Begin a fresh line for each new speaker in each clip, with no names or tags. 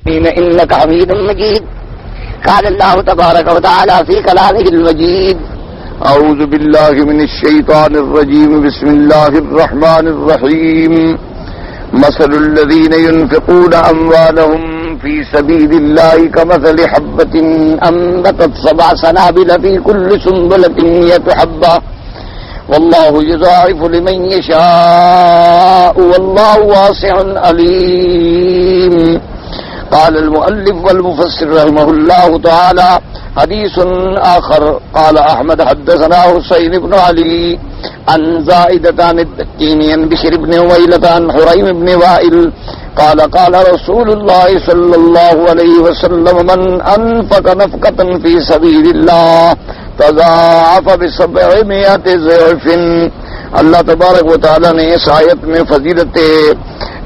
إنك حميد مجيد. قال الله تبارك وتعالى في كلامه المجيد:
أعوذ بالله من الشيطان الرجيم. بسم الله الرحمن الرحيم. مثل الذين ينفقون أموالهم في سبيل الله كمثل حبة
أنبتت 7 سنابل في كل سنبلة 100 حبة والله يضاعف لمن يشاء والله واسع عليم. قال المؤلف والمفسر رحمه الله تعالى: حديث آخر. قال أحمد حدثنا حسين بن علي عن زائدة عن التكيني عن بشر بن ويلة عن حريم بن وائل قال قال رسول الله صلى الله عليه وسلم: من أنفق نفقة في سبيل الله تضاعف ب700 ضعف. اللہ تبارک و تعالی نے اس آیت میں فضیلت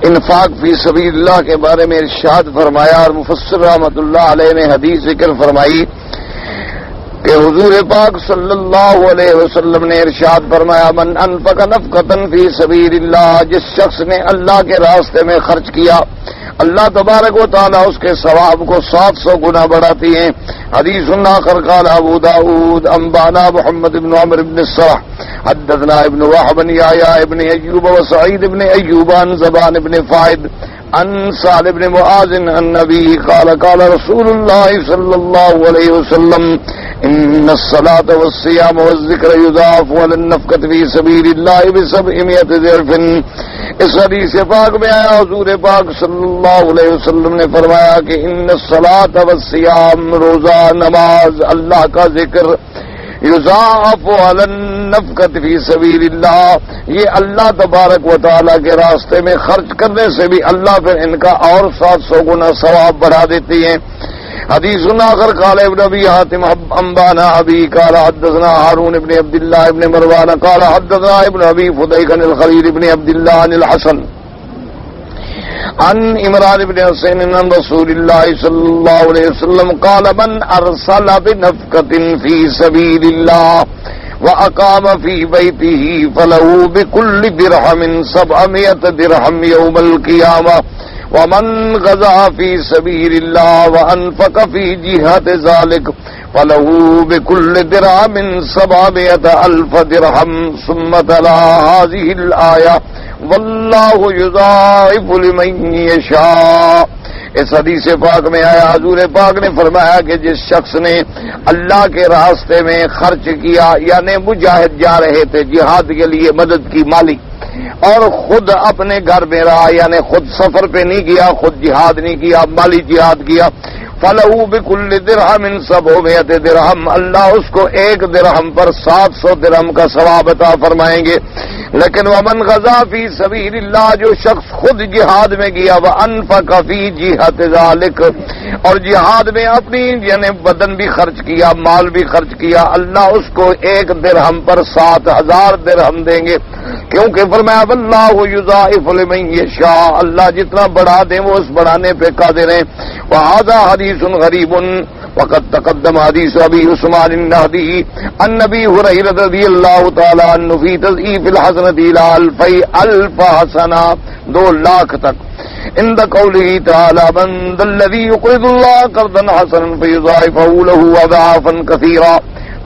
انفاق فی سبیل اللہ کے بارے میں ارشاد فرمایا، اور مفسر رحمۃ اللہ علیہ نے حدیث ذکر فرمائی کہ حضور پاک صلی اللہ علیہ وسلم نے ارشاد فرمایا: من انفق نفقۃ فی سبیل اللہ، جس شخص نے اللہ کے راستے میں خرچ کیا، اللہ تبارک و تعالیٰ اس کے ثواب کو 700 گنا بڑھاتی ہیں. حدیث آخر. قال ابو داود انبانا محمد بن عمرو بن الصرح حدثنا ابن وهب يحيى ابن ايوب وسعيد بن ايوب عن زبان بن فائد عن سعد بن معاذ عن النبي قال قال رسول الله صلى الله عليه وسلم: ان الصلاة والصيام والذكر يضاعف على النفقة في سبيل الله ب700 ضعف. اس حدیث پاک میں آیا حضور پاک صلی اللہ علیہ وسلم نے فرمایا کہ ان الصلاة والصيام، روزہ، نماز، اللہ کا ذکر، یضاعف علی النفقۃ فی سبیل اللہ، یہ اللہ تبارک و تعالیٰ کے راستے میں خرچ کرنے سے بھی اللہ پھر ان کا اور 700 گنا ثواب بڑھا دیتی ہیں. حدیث آخر. قال ابن ابی حاتم انبانا ابی قال حدثنا هارون بن عبد الله بن مروان قال حدثنا ابن ابی فدیک عن الخلیل بن عبد الله عن الحسن عن عمران بن حسین عن رسول الله صلی اللہ علیہ وسلم قال: من ارسل بنفقة في سبيل الله وأقام في بيته فله بكل درهم 700 درهم يوم القيامة. ومن غزا في سبيل الله وأنفق في جهة ذلك فله بكل درهم 700,000 درهم. ثم تلا هذه الآية: والله يضاعف لمن يشاء. اس حدیث پاک میں آیا حضور پاک نے فرمایا کہ جس شخص نے اللہ کے راستے میں خرچ کیا، یعنی مجاہد جا رہے تھے جہاد کے لیے، مدد کی مالی، اور خود اپنے گھر میں رہا، یعنی خود سفر پہ نہیں گیا، خود جہاد نہیں کیا، مالی جہاد کیا، فَلَهُ بِكُلِّ دِرْهَمٍ 700 درہم، اللہ اس کو 1 درہم پر 700 درہم کا ثواب عطا فرمائیں گے. لیکن وَمَنْ غَزَا فِي سَبِيلِ اللَّهِ، جو شخص خود جہاد میں گیا، وَأَنْفَقَ فِي جِهَةِ ذَلِكَ، اور جہاد میں اپنی یعنی بدن بھی خرچ کیا، مال بھی خرچ کیا، اللہ اس کو 1 درہم پر 7,000 درہم دیں گے. کیونکہ فرمایا: واللہ یضاعف لمن یشاء، اللہ جتنا بڑھا دیں وہ اس بڑھانے پہ قادر ہیں. وہذا حدیث غریب وقد تقدم حدیث ابی عثمان النہدی عن ابی ہریرہ رضی اللہ تعالی عنہ فی تضعیف الحسنۃ الی 1000 حسنہ، 2 لاکھ تک. عند قوله تعالی: من ذا الذی یقرض اللہ قرضا حسنا فیضاعفہ له اضعافا کثیرا.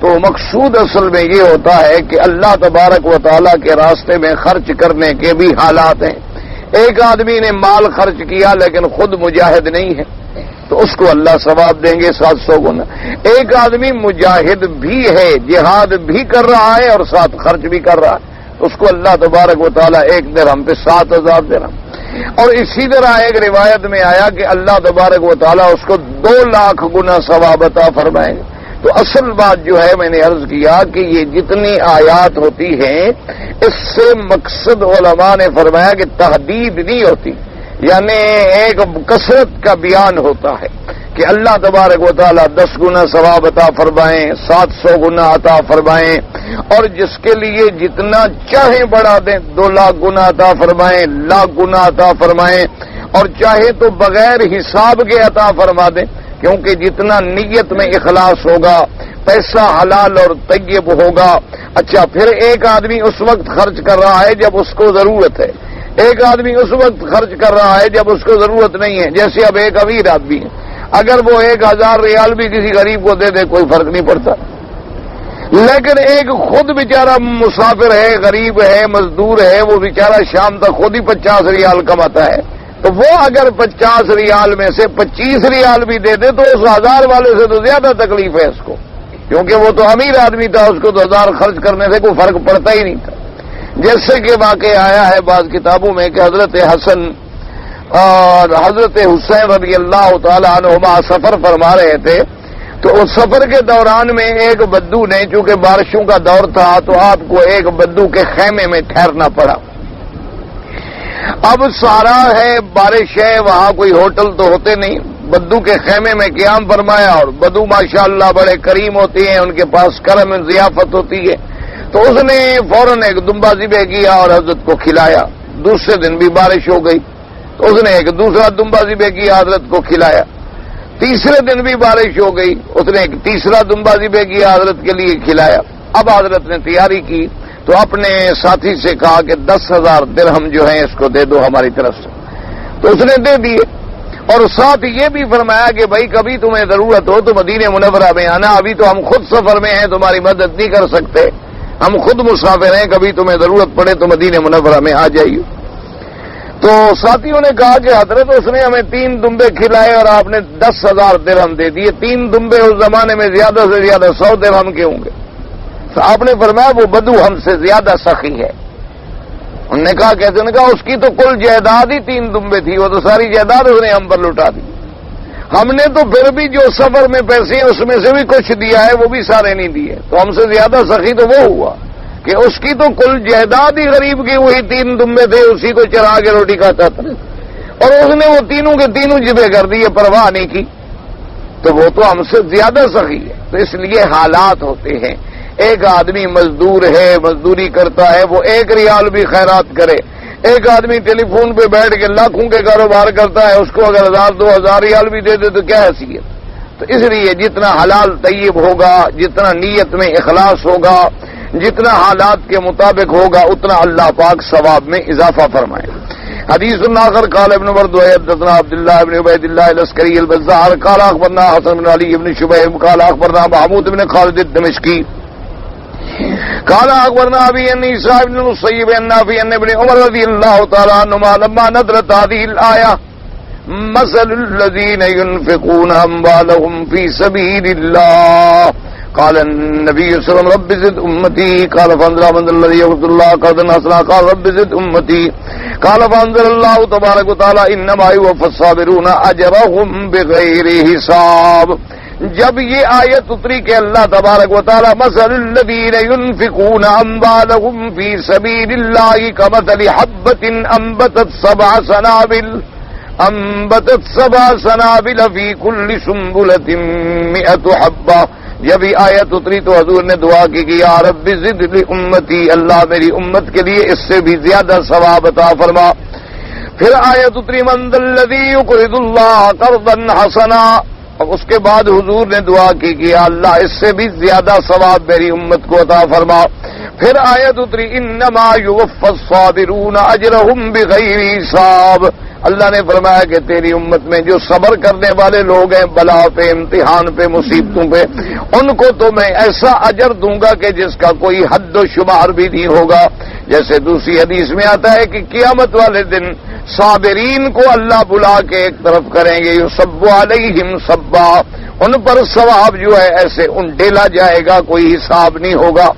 تو مقصود اصل میں یہ ہوتا ہے کہ اللہ تبارک و تعالیٰ کے راستے میں خرچ کرنے کے بھی حالات ہیں. ایک آدمی نے مال خرچ کیا لیکن خود مجاہد نہیں ہے تو اس کو اللہ ثواب دیں گے 700 گنا. ایک آدمی مجاہد بھی ہے، جہاد بھی کر رہا ہے اور ساتھ خرچ بھی کر رہا ہے، تو اس کو اللہ تبارک و تعالیٰ 1 درہم پہ 7,000 درہم. اور اسی طرح ایک روایت میں آیا کہ اللہ تبارک و تعالیٰ اس کو 2 لاکھ گنا ثواب عطا فرمائیں گے. تو اصل بات جو ہے میں نے عرض کیا کہ یہ جتنی آیات ہوتی ہیں اس سے مقصد علماء نے فرمایا کہ تحدید نہیں ہوتی، یعنی ایک کثرت کا بیان ہوتا ہے کہ اللہ تبارک و تعالیٰ 10 گنا ثواب عطا فرمائیں، 700 گنا عطا فرمائیں، اور جس کے لیے جتنا چاہیں بڑھا دیں، 2 لاکھ گنا عطا فرمائیں، 1 لاکھ گنا عطا فرمائیں، اور چاہے تو بغیر حساب کے عطا فرما دیں. کیونکہ جتنا نیت میں اخلاص ہوگا، پیسہ حلال اور طیب ہوگا. اچھا، پھر ایک آدمی اس وقت خرچ کر رہا ہے جب اس کو ضرورت ہے،
ایک آدمی اس وقت خرچ کر رہا ہے جب اس کو ضرورت نہیں ہے، جیسے اب ایک امیر آدمی ہے، اگر وہ 1000 ریال بھی کسی غریب کو دے دے کوئی فرق نہیں پڑتا، لیکن ایک خود بیچارہ مسافر ہے، غریب ہے، مزدور ہے، وہ بیچارہ شام تک خود ہی 50 ریال کماتا ہے، تو وہ اگر 50 ریال میں سے 25 ریال بھی دے دے تو اس 1000 والے سے تو زیادہ تکلیف ہے اس کو، کیونکہ وہ تو امیر آدمی تھا، اس کو تو 1000 خرچ کرنے سے کوئی فرق پڑتا ہی نہیں تھا۔ جیسے کہ واقع آیا ہے بعض کتابوں میں کہ حضرت حسن اور حضرت حسین رضی اللہ تعالی عنہما سفر فرما رہے تھے، تو اس سفر کے دوران میں ایک بدو نے، چونکہ بارشوں کا دور تھا تو آپ کو ایک بدو کے خیمے میں ٹھہرنا پڑا۔ اب سارا ہے، بارش ہے، وہاں کوئی ہوٹل تو ہوتے نہیں، بدو کے خیمے میں قیام فرمایا، اور بدو ماشاءاللہ بڑے کریم ہوتے ہیں، ان کے پاس کرم ضیافت ہوتی ہے، تو اس نے فوراً ایک دمبا ذبح کیا اور حضرت کو کھلایا۔ دوسرے دن بھی بارش ہو گئی تو اس نے ایک دوسرا دمبا ذبح کیا، حضرت کو کھلایا۔ تیسرے دن بھی بارش ہو گئی، اس نے ایک تیسرا دمبا ذبح کیا، حضرت کے لیے کھلایا۔ اب حضرت نے تیاری کی تو اپنے ساتھی سے کہا کہ 10,000 درہم جو ہیں اس کو دے دو ہماری طرف سے، تو اس نے دے دیے، اور ساتھ یہ بھی فرمایا کہ بھائی کبھی تمہیں ضرورت ہو تو مدینہ منورہ میں آنا، ابھی تو ہم خود سفر میں ہیں، تمہاری مدد نہیں کر سکتے، ہم خود مسافر ہیں، کبھی تمہیں ضرورت پڑے تو مدینہ منورہ میں آ جائیے۔ تو ساتھیوں نے کہا کہ حضرت اس نے ہمیں 3 دمبے کھلائے اور آپ نے 10,000 درہم دے دیے، 3 دمبے اس زمانے میں زیادہ سے زیادہ 100 درہم کے ہوں گے۔ تو آپ نے فرمایا وہ بدو ہم سے زیادہ سخی ہے۔ انہوں نے کہا کیسے؟ نے کہا اس کی تو کل جائیداد ہی 3 دمبے تھی، وہ تو ساری جائیداد اس نے ہم پر لٹا دی، ہم نے تو پھر بھی جو سفر میں پیسے ہیں اس میں سے بھی کچھ دیا ہے، وہ بھی سارے نہیں دیے، تو ہم سے زیادہ سخی تو وہ ہوا کہ اس کی تو کل جائیداد ہی غریب کی وہی 3 دمبے تھے، اسی کو چرا کے روٹی کھاتا تھا، اور اس نے وہ تینوں کے تینوں ذبح کر دیے، پرواہ نہیں کی، تو وہ تو ہم سے زیادہ سخی ہے۔ تو اس لیے حالات ہوتے ہیں، ایک آدمی مزدور ہے، مزدوری کرتا ہے، وہ 1 ریال بھی خیرات کرے، ایک آدمی ٹیلی فون پہ بیٹھ کے لاکھوں کے کاروبار کرتا ہے، اس کو اگر 1000 2000 ریال بھی دے دے تو کیا حیثیت؟ تو اس لیے جتنا حلال طیب ہوگا، جتنا نیت میں اخلاص ہوگا، جتنا حالات کے مطابق ہوگا، اتنا اللہ پاک ثواب میں اضافہ فرمائے۔ حدیث آخر قال ابن مردوہ حدثنا عبداللہ ابن عبید اللہ العسکری البزار قال اخبرنا حسن بن علی بن شبیب قال اخبرنا محمود بن خالد الدمشقی قال اخبرنا ابي ان عيسى بن المسيب ان نافع ان ابن عمر رضي الله تعالى عنهما لما نزلت هذه الايه مثل الذين ينفقون اموالهم في سبيل الله قال النبي صلى الله عليه وسلم رب زد امتي قال فانزل الذي يقول الله قرضا حسنا قال رب زد امتي قال فانزل الله تبارك وتعالى انما يوفى الصابرون اجرهم بغير حساب۔ جب یہ آیت اتری کہ اللہ تبارک و تعالی مثل الذین ينفقون اموالهم في سبيل الله كمثل حبة انبتت 7 سنابل في كل سنبلة 100 حبة، جب یہ آیت اتری تو حضور نے دعا کی کہ یا رب زد لامتی، اللہ میری امت کے لیے اس سے بھی زیادہ ثواب عطا فرما۔ پھر آیت اتری من ذا الذی یقرض اللہ قرضا حسنا، اور اس کے بعد حضور نے دعا کی کہ یا اللہ اس سے بھی زیادہ ثواب میری امت کو عطا فرما۔ پھر آیت اتری انما یوفی الصابرون اجرهم بغیر حساب، اللہ نے فرمایا کہ تیری امت میں جو صبر کرنے والے لوگ ہیں بلا پہ، امتحان پہ، مصیبتوں پہ، ان کو تو میں ایسا اجر دوں گا کہ جس کا کوئی حد و شمار بھی نہیں ہوگا۔ جیسے دوسری حدیث میں آتا ہے کہ قیامت والے دن صابرین کو اللہ بلا کے ایک طرف کریں گے، یصب علیہم صبا، ان پر ثواب جو ہے ایسے ڈیلا جائے گا، کوئی حساب نہیں ہوگا۔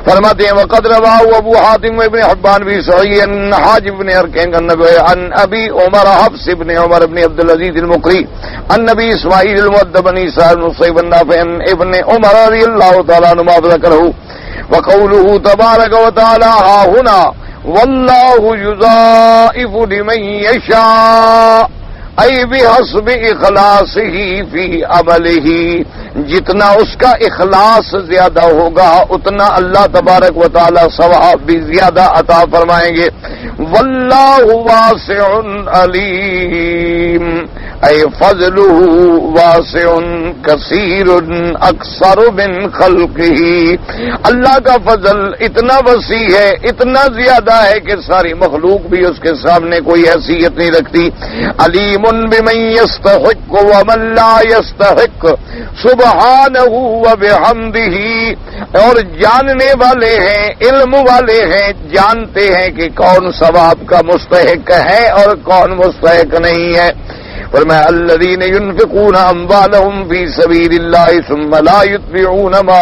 فرماتے ہیں وقد رواه ابو حاتم ابن حبان بھی صحیح ان حاجب بن ارکین عن ابی عمر حفص بن عمر بن عبد العزیز المقری عن نبی اسماعیل المؤدب بن عیسى بن صیب النافع ابن عمر رضی اللہ تعالی عنہ ذکرہ وقوله تبارک وتعالی ها هنا واللہ یضاعف لمن یشاء ای بحسب اخلاصہ فی عملہ، جتنا اس کا اخلاص زیادہ ہوگا اتنا اللہ تبارک و تعالی ثواب بھی زیادہ عطا فرمائیں گے۔ واللہ واسع علیم، اے فضلہ واسع کثیر اکثر من خلقہ، اللہ کا فضل اتنا وسیع ہے، اتنا زیادہ ہے کہ ساری مخلوق بھی اس کے سامنے کوئی حیثیت نہیں رکھتی۔ علیم بمن یستحق ومن لا یستحق سبحانہ وبحمدہ، اور جاننے والے ہیں، علم والے ہیں، جانتے ہیں کہ کون ثواب کا مستحق ہے اور کون مستحق نہیں ہے۔ فرمایا الذین ينفقون اموالهم في سبيل الله ثم لا يتبعون ما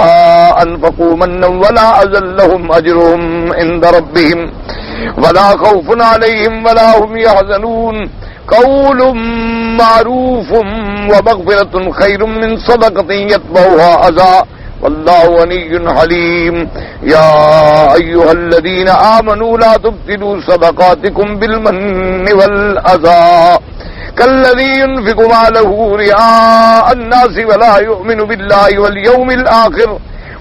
انفقوا منا ولا اذى لهم اجرهم عند ربهم ولا خوف عليهم ولا هم يحزنون قول معروف ومغفرة خير من صدقة يتبعها أذى والله غني حليم يا أيها الذين آمنوا لا تبطلوا صدقاتكم بالمن والأذى كالذي ينفق ماله رئاء الناس ولا يؤمن بالله واليوم الآخر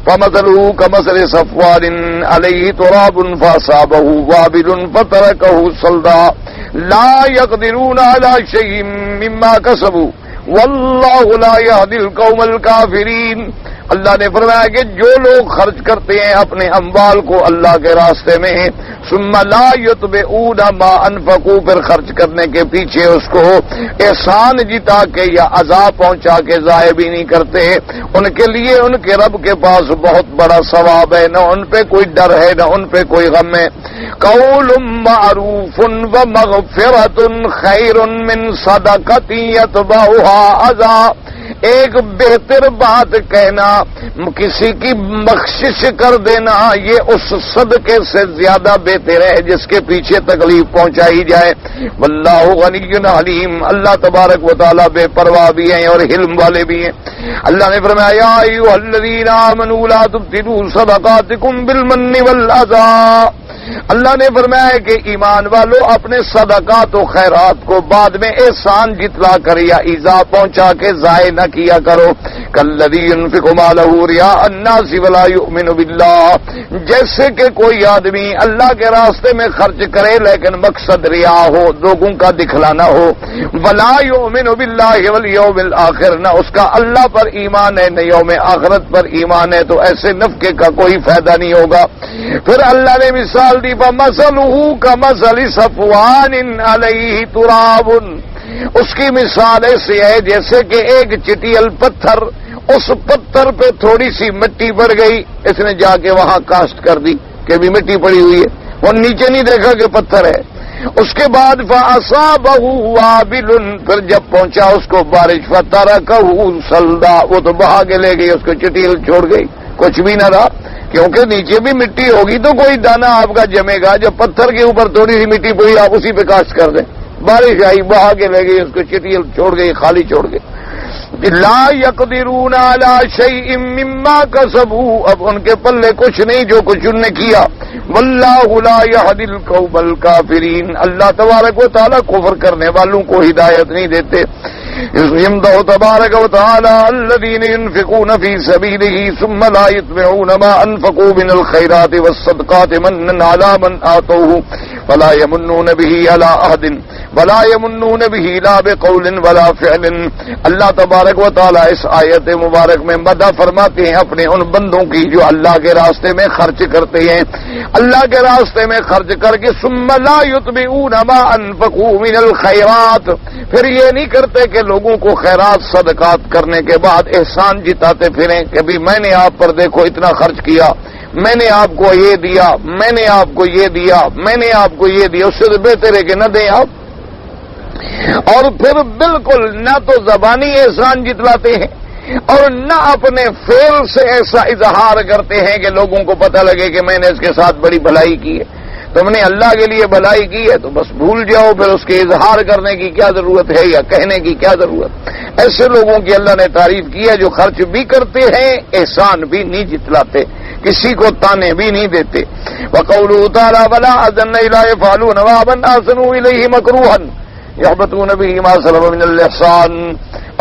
فمثله كمثل صفوان عليه تراب فأصابه وابل فتركه صلدا لا يقدرون على شيء مما كسبوا والله لا يهدي القوم الكافرين۔ اللہ نے فرمایا کہ جو لوگ خرچ کرتے ہیں اپنے اموال کو اللہ کے راستے میں، ثم لا یتبعون ما انفقوا، پھر خرچ کرنے کے پیچھے اس کو احسان جتا کے یا عذاب پہنچا کے ضائع بھی نہیں کرتے، ان کے لیے ان کے رب کے پاس بہت بڑا ثواب ہے، نہ ان پہ کوئی ڈر ہے نہ ان پہ کوئی غم ہے۔ قول معروف ومغفرۃ خیر من صدقۃ یتبعها اذى، ایک بہتر بات کہنا، کسی کی بخشش کر دینا، یہ اس صدقے سے زیادہ بہتر ہے جس کے پیچھے تکلیف پہنچائی جائے۔ واللہ غنی حلیم، اللہ تبارک و تعالیٰ بے پرواہ بھی ہیں اور حلم والے بھی ہیں۔ اللہ نے فرمایا یا ایھا الذین آمنوا لا تبطلوا صدقاتکم بالمن والاذى، اللہ نے فرمایا کہ ایمان والو اپنے صدقات و خیرات کو بعد میں احسان جتلا کر یا ایذا پہنچا کے ضائع نہ کیا کرو۔ کالذی ينفق مالہ رئاء الناس ولا یؤمن باللہ، جیسے کہ کوئی آدمی اللہ کے راستے میں خرچ کرے لیکن مقصد ریا ہو، لوگوں کا دکھلانا ہو، ولا یؤمن باللہ والیوم الآخر، نہ اس کا اللہ پر ایمان ہے نہ یوم آخرت پر ایمان ہے، تو ایسے نفقے کا کوئی فائدہ نہیں ہوگا۔ پھر اللہ نے مثال دی فَمَثَلُهُ كَمَثَلِ صَفْوَانٍ عَلَيْهِ تُرَابٌ، اس کی مثال ایسے ہے جیسے کہ ایک چٹیل پتھر، اس پتھر پہ تھوڑی سی مٹی پڑ گئی، اس نے جا کے وہاں کاشت کر دی کہ بھی مٹی پڑی ہوئی ہے، وہ نیچے نہیں دیکھا کہ پتھر ہے۔ اس کے بعد فَأَصَابَهُ وَابِلٌ، پھر جب پہنچا اس کو بارش فَتَرَكَهُ صَلْدًا، وہ تو بہا کے لے گئی، اس کو چٹیل چھوڑ گئی، کچھ بھی نہ رہا، کیونکہ نیچے بھی مٹی ہوگی تو کوئی دانہ آپ کا جمے گا، جب پتھر کے اوپر تھوڑی سی مٹی پڑی آپ اسی پہ کاشت کر دیں، بارش آئی بہا کے لے گئی، اس کو چٹیل چھوڑ گئی، خالی چھوڑ گئی۔ لا یقدرون علی شیء مما کسبوا، اب ان کے پلے کچھ نہیں جو کچھ انہوں نے کیا۔ واللہ لا یہدی القوم الکافرین، اللہ تبارک و تعالی کفر کرنے والوں کو ہدایت نہیں دیتے۔ يمدح تبارك وتعالى الذين ينفقون في سبيله ثم لا يتبعون ما أنفقوا من الخيرات والصدقات منا على من آتوه ولا يمنون به على أحد ولا يمنون به لا بقول ولا فعل۔ اللہ تبارک و تعالیٰ اس آیت مبارک میں مدح فرماتے ہیں اپنے ان بندوں کی جو اللہ کے راستے میں خرچ کرتے ہیں، اللہ کے راستے میں خرچ کر کے ثم لا يتبعون ما أنفقوا من الخيرات، پھر یہ نہیں کرتے کہ لوگوں کو خیرات صدقات کرنے کے بعد احسان جتاتے پھریں کہ بھی میں نے آپ پر دیکھو اتنا خرچ کیا، میں نے آپ کو یہ دیا، میں نے آپ کو یہ دیا، میں نے آپ کو یہ دیا، اس سے تو بہتر ہے کہ نہ دیں آپ۔ اور پھر بالکل نہ تو زبانی احسان جتلاتے ہیں اور نہ اپنے فعل سے ایسا اظہار کرتے ہیں کہ لوگوں کو پتہ لگے کہ میں نے اس کے ساتھ بڑی بھلائی کی ہے، تم نے اللہ کے لیے بھلائی کی ہے تو بس بھول جاؤ، پھر اس کے اظہار کرنے کی کیا ضرورت ہے یا کہنے کی کیا ضرورت۔ ایسے لوگوں کی اللہ نے تعریف کی ہے جو خرچ بھی کرتے ہیں، احسان بھی نہیں جتلاتے، کسی کو تانے بھی نہیں دیتے۔ وقوله تعالی ولا اذن الا يفعلون وابن احسنوا الیہ مکروہا یحبطون به ما سلف من الاحسان۔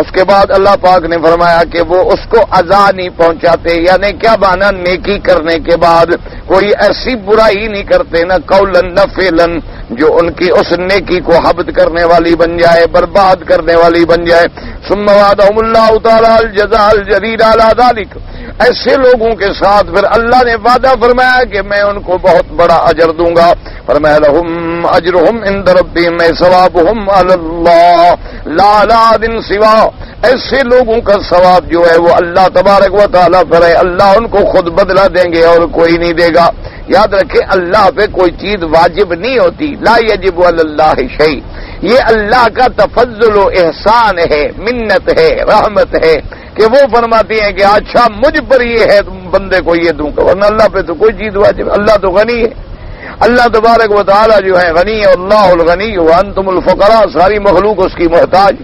اس کے بعد اللہ پاک نے فرمایا کہ وہ اس کو اذا نہیں پہنچاتے، یعنی کیا معنی؟ نیکی کرنے کے بعد کوئی ایسی برائی نہیں کرتے نہ قولن نہ فعلن جو ان کی اس نیکی کو حبط کرنے والی بن جائے، برباد کرنے والی بن جائے۔ ثم وعدهم اللہ تعالی الجزاء الجزیل علی ذلک، ایسے لوگوں کے ساتھ پھر اللہ نے وعدہ فرمایا کہ میں ان کو بہت بڑا اجر دوں گا۔ فرمایا لهم اجرهم عند ربهم ثوابهم علی اللہ لا علی احد سوا، ایسے لوگوں کا ثواب جو ہے وہ اللہ تبارک و تعالیٰ پر ہے، اللہ ان کو خود بدلہ دیں گے اور کوئی نہیں دے گا۔ یاد رکھیں اللہ پہ کوئی چیز واجب نہیں ہوتی، لا یجب علی اللہ شیء، یہ اللہ کا تفضل و احسان ہے، منت ہے، رحمت ہے کہ وہ فرماتے ہیں کہ اچھا مجھ پر یہ ہے بندے کو یہ دوں گا، ورنہ اللہ پہ تو کوئی چیز واجب، اللہ تو غنی ہے، اللہ تبارک و تعالیٰ جو ہے غنی ہے، اللہ الغنی وانتم الفقراء، ساری مخلوق اس کی محتاج،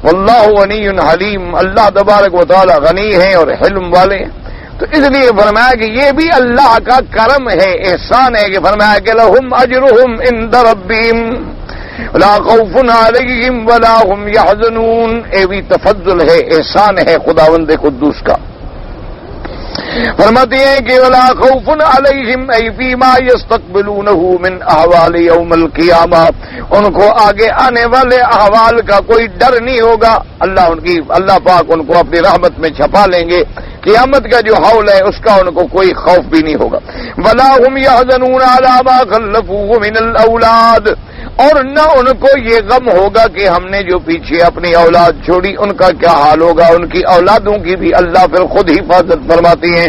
واللہ غنی حلیم، اللہ تبارک و تعالیٰ غنی ہے اور حلم والے ہیں۔ تو اس لیے فرمایا کہ یہ بھی اللہ کا کرم ہے، احسان ہے کہ فرمایا کہ لہم اجرہم عند ربہم لا خوف علیہم ولا هم یحزنون، یہ بھی تفضل ہے، احسان ہے خداوند قدوس کا۔ فرماتے ہیں کہ ولا خوف علیہم ای فیما یستقبلونہ من احوال یوم القیامہ، ان کو آگے آنے والے احوال کا کوئی ڈر نہیں ہوگا، اللہ پاک ان کو اپنی رحمت میں چھپا لیں گے، قیامت کا جو حول ہے اس کا ان کو کوئی خوف بھی نہیں ہوگا۔ ولا هم یحزنون علی ما خلفوا من الاولاد، اور نہ ان کو یہ غم ہوگا کہ ہم نے جو پیچھے اپنی اولاد چھوڑی ان کا کیا حال ہوگا، ان کی اولادوں کی بھی اللہ پھر خود حفاظت فرماتی ہیں۔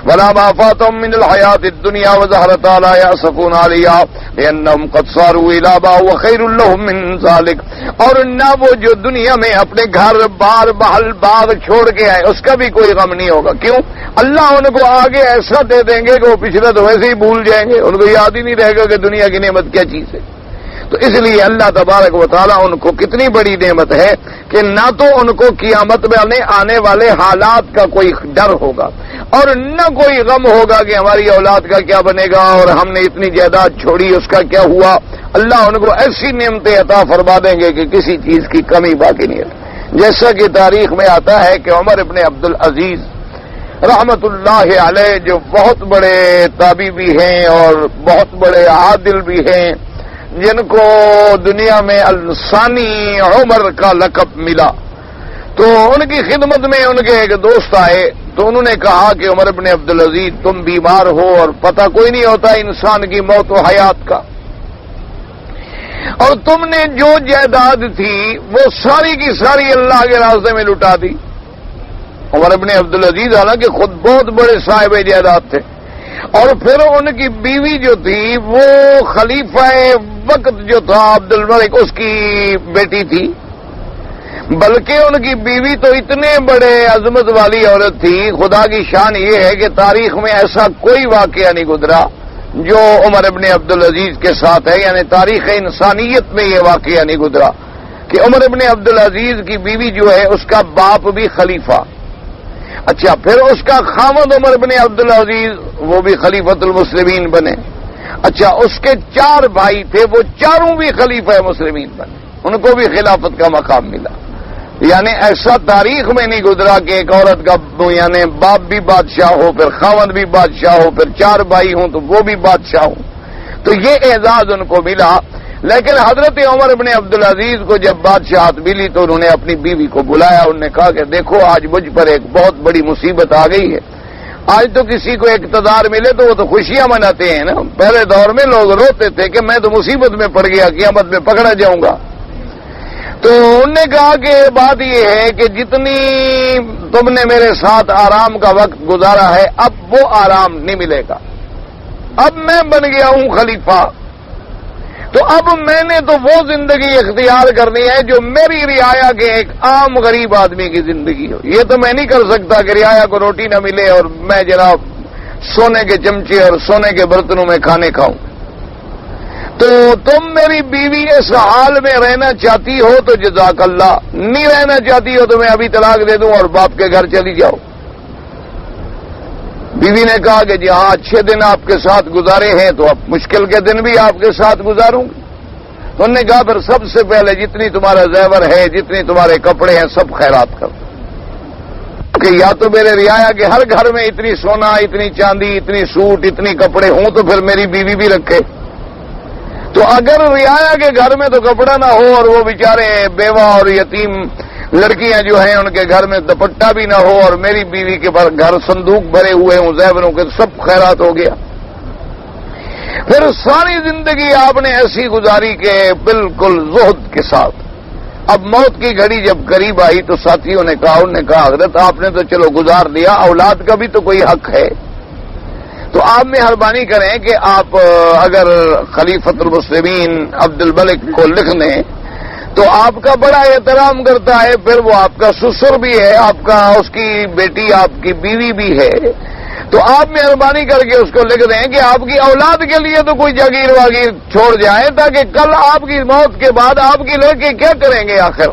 ولا ما فاتهم من الحیات الدنیا وزہرت علی یأسفون علیہا لأنهم قد صاروا الی ما هو خیر لهم من ذلک، اور نہ وہ جو دنیا میں اپنے گھر بار بہل باغ چھوڑ کے آئے اس کا بھی کوئی غم نہیں ہوگا، کیوں؟ اللہ ان کو آگے ایسا دے دیں گے کہ وہ پچھلا تو ویسے ہی بھول جائیں گے، ان کو یاد ہی نہیں رہے گا کہ دنیا کی نعمت کیا چیز ہے۔ تو اس لیے اللہ تبارک و تعالیٰ ان کو کتنی بڑی نعمت ہے کہ نہ تو ان کو قیامت میں آنے والے حالات کا کوئی ڈر ہوگا اور نہ کوئی غم ہوگا کہ ہماری اولاد کا کیا بنے گا اور ہم نے اتنی جائیداد چھوڑی اس کا کیا ہوا۔ اللہ ان کو ایسی نعمتیں عطا فرما دیں گے کہ کسی چیز کی کمی باقی نہیں ہے۔ جیسا کہ تاریخ میں آتا ہے کہ عمر ابن عبدالعزیز رحمت اللہ علیہ جو بہت بڑے تابعی بھی ہیں اور بہت بڑے عادل بھی ہیں، جن کو دنیا میں الثانی عمر کا لقب ملا، تو ان کی خدمت میں ان کے ایک دوست آئے تو انہوں نے کہا کہ عمر ابن عبدالعزیز تم بیمار ہو اور پتہ کوئی نہیں ہوتا انسان کی موت و حیات کا، اور تم نے جو جائیداد تھی وہ ساری کی ساری اللہ کے راستے میں لٹا دی۔ عمر ابن عبدالعزیز حالانکہ خود بہت بڑے صاحب جائیداد تھے، اور پھر ان کی بیوی جو تھی وہ خلیفہ وقت جو تھا عبد الملک اس کی بیٹی تھی، بلکہ ان کی بیوی تو اتنے بڑے عظمت والی عورت تھی، خدا کی شان یہ ہے کہ تاریخ میں ایسا کوئی واقعہ نہیں گزرا جو عمر ابن عبدالعزیز کے ساتھ ہے، یعنی تاریخ انسانیت میں یہ واقعہ نہیں گزرا کہ عمر ابن عبدالعزیز کی بیوی جو ہے اس کا باپ بھی خلیفہ، اچھا پھر اس کا خامد عمر ابن عبدالعزیز وہ بھی خلیفۃ المسلمین بنے، اچھا اس کے 4 بھائی تھے وہ چاروں بھی خلیفہ مسلمین بنے، ان کو بھی خلافت کا مقام ملا۔ یعنی ایسا تاریخ میں نہیں گزرا کہ ایک عورت کا یعنی باپ بھی بادشاہ ہو، پھر خاوند بھی بادشاہ ہو، پھر 4 بھائی ہوں تو وہ بھی بادشاہ ہوں، تو یہ اعزاز ان کو ملا۔ لیکن حضرت عمر ابن عبدالعزیز کو جب بادشاہت ملی تو انہوں نے اپنی بیوی کو بلایا، انہوں نے کہا کہ دیکھو آج مجھ پر ایک بہت بڑی مصیبت آ گئی ہے، آج تو کسی کو اقتدار ملے تو وہ تو خوشیاں مناتے ہیں نا، پہلے دور میں لوگ روتے تھے کہ میں تو مصیبت میں پڑ گیا، قیامت میں پکڑا جاؤں گا۔ تو انہوں نے کہا کہ بات یہ ہے کہ جتنی تم نے میرے ساتھ آرام کا وقت گزارا ہے اب وہ آرام نہیں ملے گا، اب میں بن گیا ہوں خلیفہ، تو اب میں نے تو وہ زندگی اختیار کرنی ہے جو میری رعایا کے ایک عام غریب آدمی کی زندگی ہو۔ یہ تو میں نہیں کر سکتا کہ رعایا کو روٹی نہ ملے اور میں جناب سونے کے چمچے اور سونے کے برتنوں میں کھانے کھاؤں۔ تو تم میری بیوی اس حال میں رہنا چاہتی ہو تو جزاک اللہ، نہیں رہنا چاہتی ہو تو میں ابھی طلاق دے دوں اور باپ کے گھر چلی جاؤ۔ بیوی نے کہا کہ جی ہاں اچھے دن آپ کے ساتھ گزارے ہیں تو اب مشکل کے دن بھی آپ کے ساتھ گزاروں گی۔ انہوں نے کہا پھر سب سے پہلے جتنی تمہارا زیور ہے، جتنی تمہارے کپڑے ہیں سب خیرات کر دو۔ کیونکہ یا تو میرے رعایا کے ہر گھر میں اتنی سونا، اتنی چاندی، اتنی سوٹ، اتنی کپڑے ہوں تو پھر میری بیوی بھی رکھے. تو اگر رعایا کے گھر میں تو کپڑا نہ ہو اور وہ بیچارے بیوہ اور یتیم لڑکیاں جو ہیں ان کے گھر میں دوپٹہ بھی نہ ہو اور میری بیوی کے گھر صندوق بھرے ہوئے ہوں زیوروں کے، سب خیرات ہو گیا. پھر ساری زندگی آپ نے ایسی گزاری کہ بالکل زہد کے ساتھ. اب موت کی گھڑی جب قریب آئی تو ساتھیوں نے کہا حضرت آپ نے تو چلو گزار دیا، اولاد کا بھی تو کوئی حق ہے، تو آپ مہربانی کریں کہ آپ اگر خلیفۃ المسلمین عبد الملک کو لکھ دیں تو آپ کا بڑا احترام کرتا ہے، پھر وہ آپ کا سسر بھی ہے، آپ کا اس کی بیٹی آپ کی بیوی بھی ہے، تو آپ مہربانی کر کے اس کو لکھ دیں کہ آپ کی اولاد کے لیے تو کوئی جاگیر واگیر چھوڑ جائے تاکہ کل آپ کی موت کے بعد آپ کی لڑکے کیا کریں گے آخر.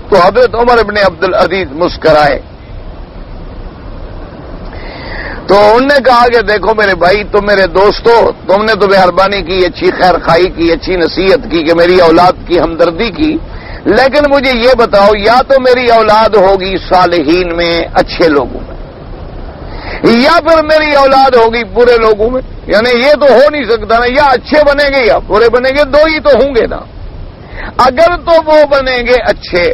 تو حضرت عمر ابن عبد العزیز مسکرائے. تو انہوں نے کہا کہ دیکھو میرے بھائی، تم میرے دوستو، تم نے تو مہربانی کی، اچھی خیر خائی کی، اچھی نصیحت کی کہ میری اولاد کی ہمدردی کی، لیکن مجھے یہ بتاؤ یا تو میری اولاد ہوگی صالحین میں، اچھے لوگوں میں، یا پھر میری اولاد ہوگی برے لوگوں میں. یعنی یہ تو ہو نہیں سکتا نا، یا اچھے بنیں گے یا برے بنیں گے، دو ہی تو ہوں گے نا. اگر تو وہ بنیں گے اچھے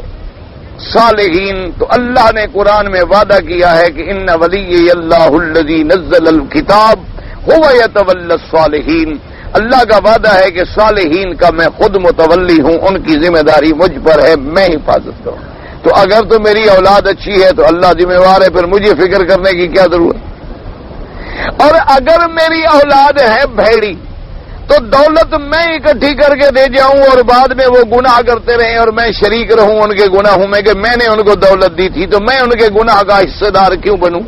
صالحین تو اللہ نے قرآن میں وعدہ کیا ہے کہ ان ولی اللہ الذی نزل الکتاب هو یتولی الصالحین. اللہ کا وعدہ ہے کہ صالحین کا میں خود متولی ہوں، ان کی ذمہ داری مجھ پر ہے، میں حفاظت کروں. تو اگر تو میری اولاد اچھی ہے تو اللہ ذمہ وار ہے، پھر مجھے فکر کرنے کی کیا ضرورت. اور اگر میری اولاد ہے بھیڑی تو دولت میں اکٹھی کر کے دے جاؤں اور بعد میں وہ گناہ کرتے رہیں اور میں شریک رہوں ان کے گناہوں میں کہ میں نے ان کو دولت دی تھی، تو میں ان کے گناہ کا حصے دار کیوں بنوں.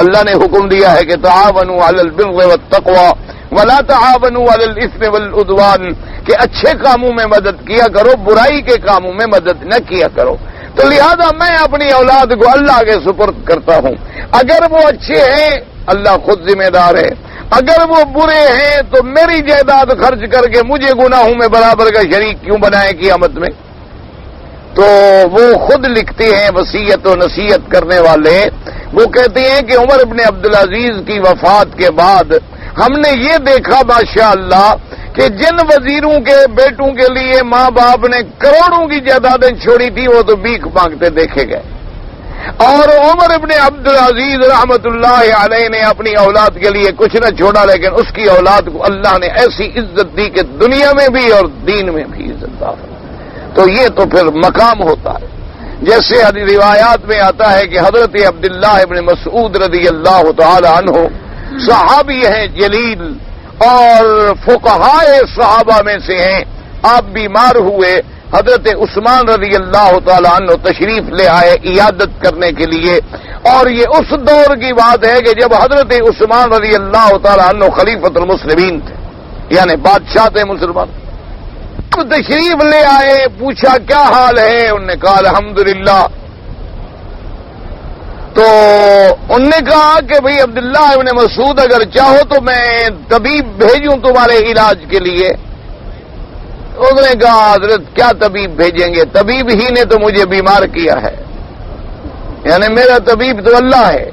اللہ نے حکم دیا ہے کہ تعاونوا علی البر والتقوی ولا تعاونوا علی الاثم والعدوان، کہ اچھے کاموں میں مدد کیا کرو، برائی کے کاموں میں مدد نہ کیا کرو. تو لہذا میں اپنی اولاد کو اللہ کے سپرد کرتا ہوں. اگر وہ اچھے ہیں اللہ خود ذمہ دار ہے، اگر وہ برے ہیں تو میری جائیداد خرچ کر کے مجھے گناہوں میں برابر کا شریک کیوں بنائے قیامت میں. تو وہ خود لکھتے ہیں وصیت و نصیحت کرنے والے، وہ کہتے ہیں کہ عمر ابن عبدالعزیز کی وفات کے بعد ہم نے یہ دیکھا ماشاءاللہ کہ جن وزیروں کے بیٹوں کے لیے ماں باپ نے کروڑوں کی جائیدادیں چھوڑی تھی وہ تو بھیک مانگتے دیکھے گئے، اور عمر ابن عبدالعزیز رحمت اللہ علیہ نے اپنی اولاد کے لیے کچھ نہ چھوڑا، لیکن اس کی اولاد کو اللہ نے ایسی عزت دی کہ دنیا میں بھی اور دین میں بھی عزت دار. تو یہ تو پھر مقام ہوتا ہے. جیسے روایات میں آتا ہے کہ حضرت عبداللہ ابن مسعود رضی اللہ تعالی عنہ صحابی ہیں جلیل اور فقہائے صحابہ میں سے ہیں. آپ بیمار ہوئے، حضرت عثمان رضی اللہ تعالی عنہ تشریف لے آئے عیادت کرنے کے لیے، اور یہ اس دور کی بات ہے کہ جب حضرت عثمان رضی اللہ تعالی عنہ خلیفۃ المسلمین تھے، یعنی بادشاہ تھے مسلمان. تشریف لے آئے، پوچھا کیا حال ہے، انہوں نے کہا الحمدللہ. تو انہوں نے کہا کہ بھئی عبداللہ ابن مسعود اگر چاہو تو میں طبیب بھیجوں تمہارے علاج کے لیے. انہوں نے کہا حضرت کیا طبیب بھیجیں گے، طبیب ہی نے تو مجھے بیمار کیا ہے، یعنی میرا طبیب تو اللہ ہے،